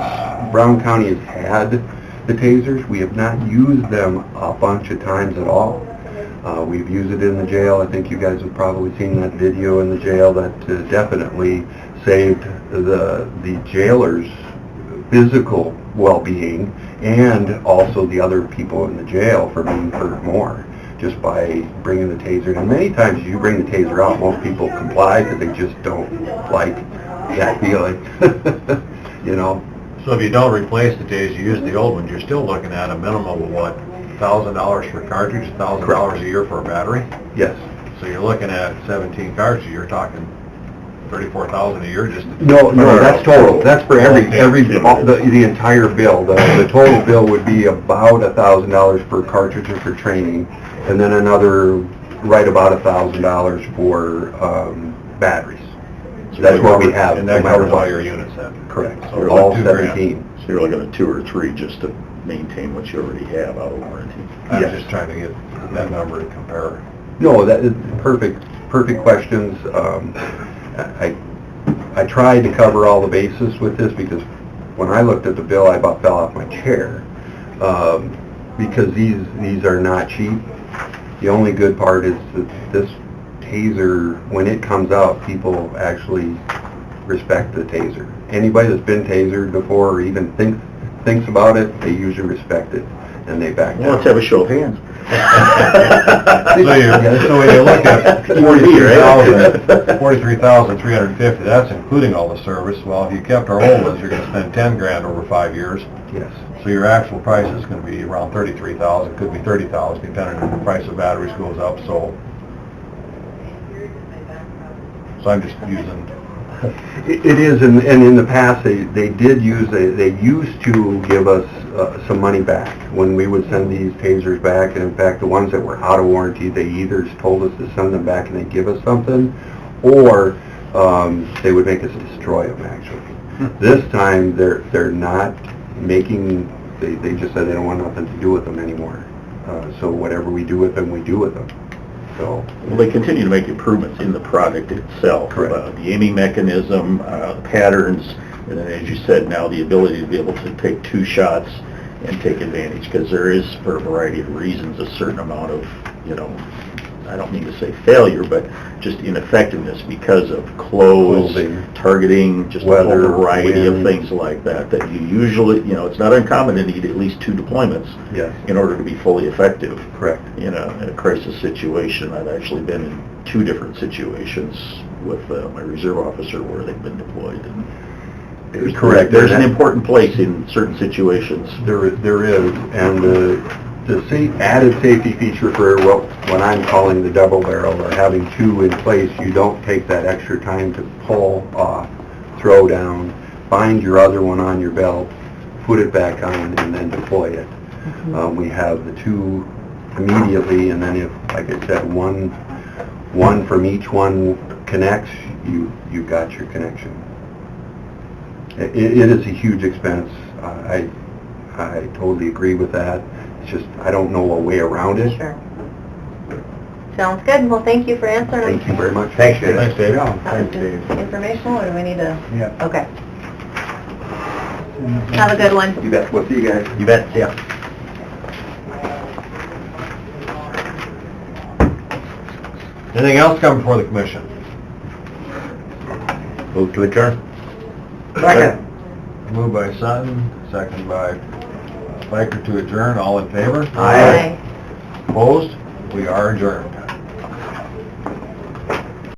Brown County has had the tasers, we have not used them a bunch of times at all. We've used it in the jail. I think you guys have probably seen that video in the jail that definitely saved the jailers' physical well-being and also the other people in the jail from being hurt more, just by bringing the taser. And many times you bring the taser out, most people comply because they just don't like that feeling, you know. So if you don't replace the taser, you use the old ones, you're still looking at a minimum of what, $1,000 for cartridge, $1,000 a year for a battery? Yes. So you're looking at 17 cartridges, you're talking $34,000 a year just... No, that's total. That's for the entire bill. The total bill would be about $1,000 per cartridge for training, and then another right about $1,000 for batteries. So that's what we have. And that covers all your units then? Correct. So all 17. So you're looking at 2 or 3 just to maintain what you already have out of warranty. I'm just trying to get that number to compare. No, that is perfect questions. I tried to cover all the bases with this because when I looked at the bill, I about fell off my chair, because these are not cheap. The only good part is that this taser, when it comes out, people actually respect the taser. Anybody that's been tasered before or even thinks about it, they usually respect it and they back down. Well, let's have a show of hands. So when you look at 43,350, that's including all the service. Well, if you kept our old ones, you're going to spend 10 grand over 5 years. Yes. So your actual price is going to be around 33,000, could be 30,000, depending on the price of batteries goes up. So I'm just using. It is, and in the past they used to give us some money back when we would send these tasers back, and in fact the ones that were out of warranty, they either told us to send them back and they'd give us something, or they would make us destroy them actually. This time they're not making, they just said they don't want nothing to do with them anymore. So whatever we do with them, we do with them. So, well, they continue to make improvements in the product itself. Correct. The aiming mechanism, patterns, and then as you said, now the ability to be able to take 2 shots and take advantage, because there is, for a variety of reasons, a certain amount of, you know, I don't mean to say failure, but just ineffectiveness because of clothes, targeting, just weather, a whole variety of wind. things like that, that you usually, you know, it's not uncommon to need at least 2 deployments yes. in order to be fully effective. Correct. You know, in a crisis situation. I've actually been in 2 different situations with my reserve officer where they've been deployed. And correct. There's an important place in certain situations. There is, and the added safety feature for what I'm calling the double barrel, or having 2 in place, you don't take that extra time to pull off, throw down, find your other one on your belt, put it back on, and then deploy it. We have the 2 immediately, and then if, like I said, one from each one connects, you've got your connection. It is a huge expense. I totally agree with that. It's just, I don't know a way around it. Sure. Sounds good. Well, thank you for answering. Thank you very much. Thanks, Dave. Thanks, Dave. Thanks, Dave. Informational, or do we need to? Yeah. Okay. Have a good one. You bet. We'll see you guys. You bet, yeah. Anything else come before the commission? Move to adjourn. Second. Moved by Sutton, second by Spiker to adjourn. All in favor? Aye. Opposed? We are adjourned.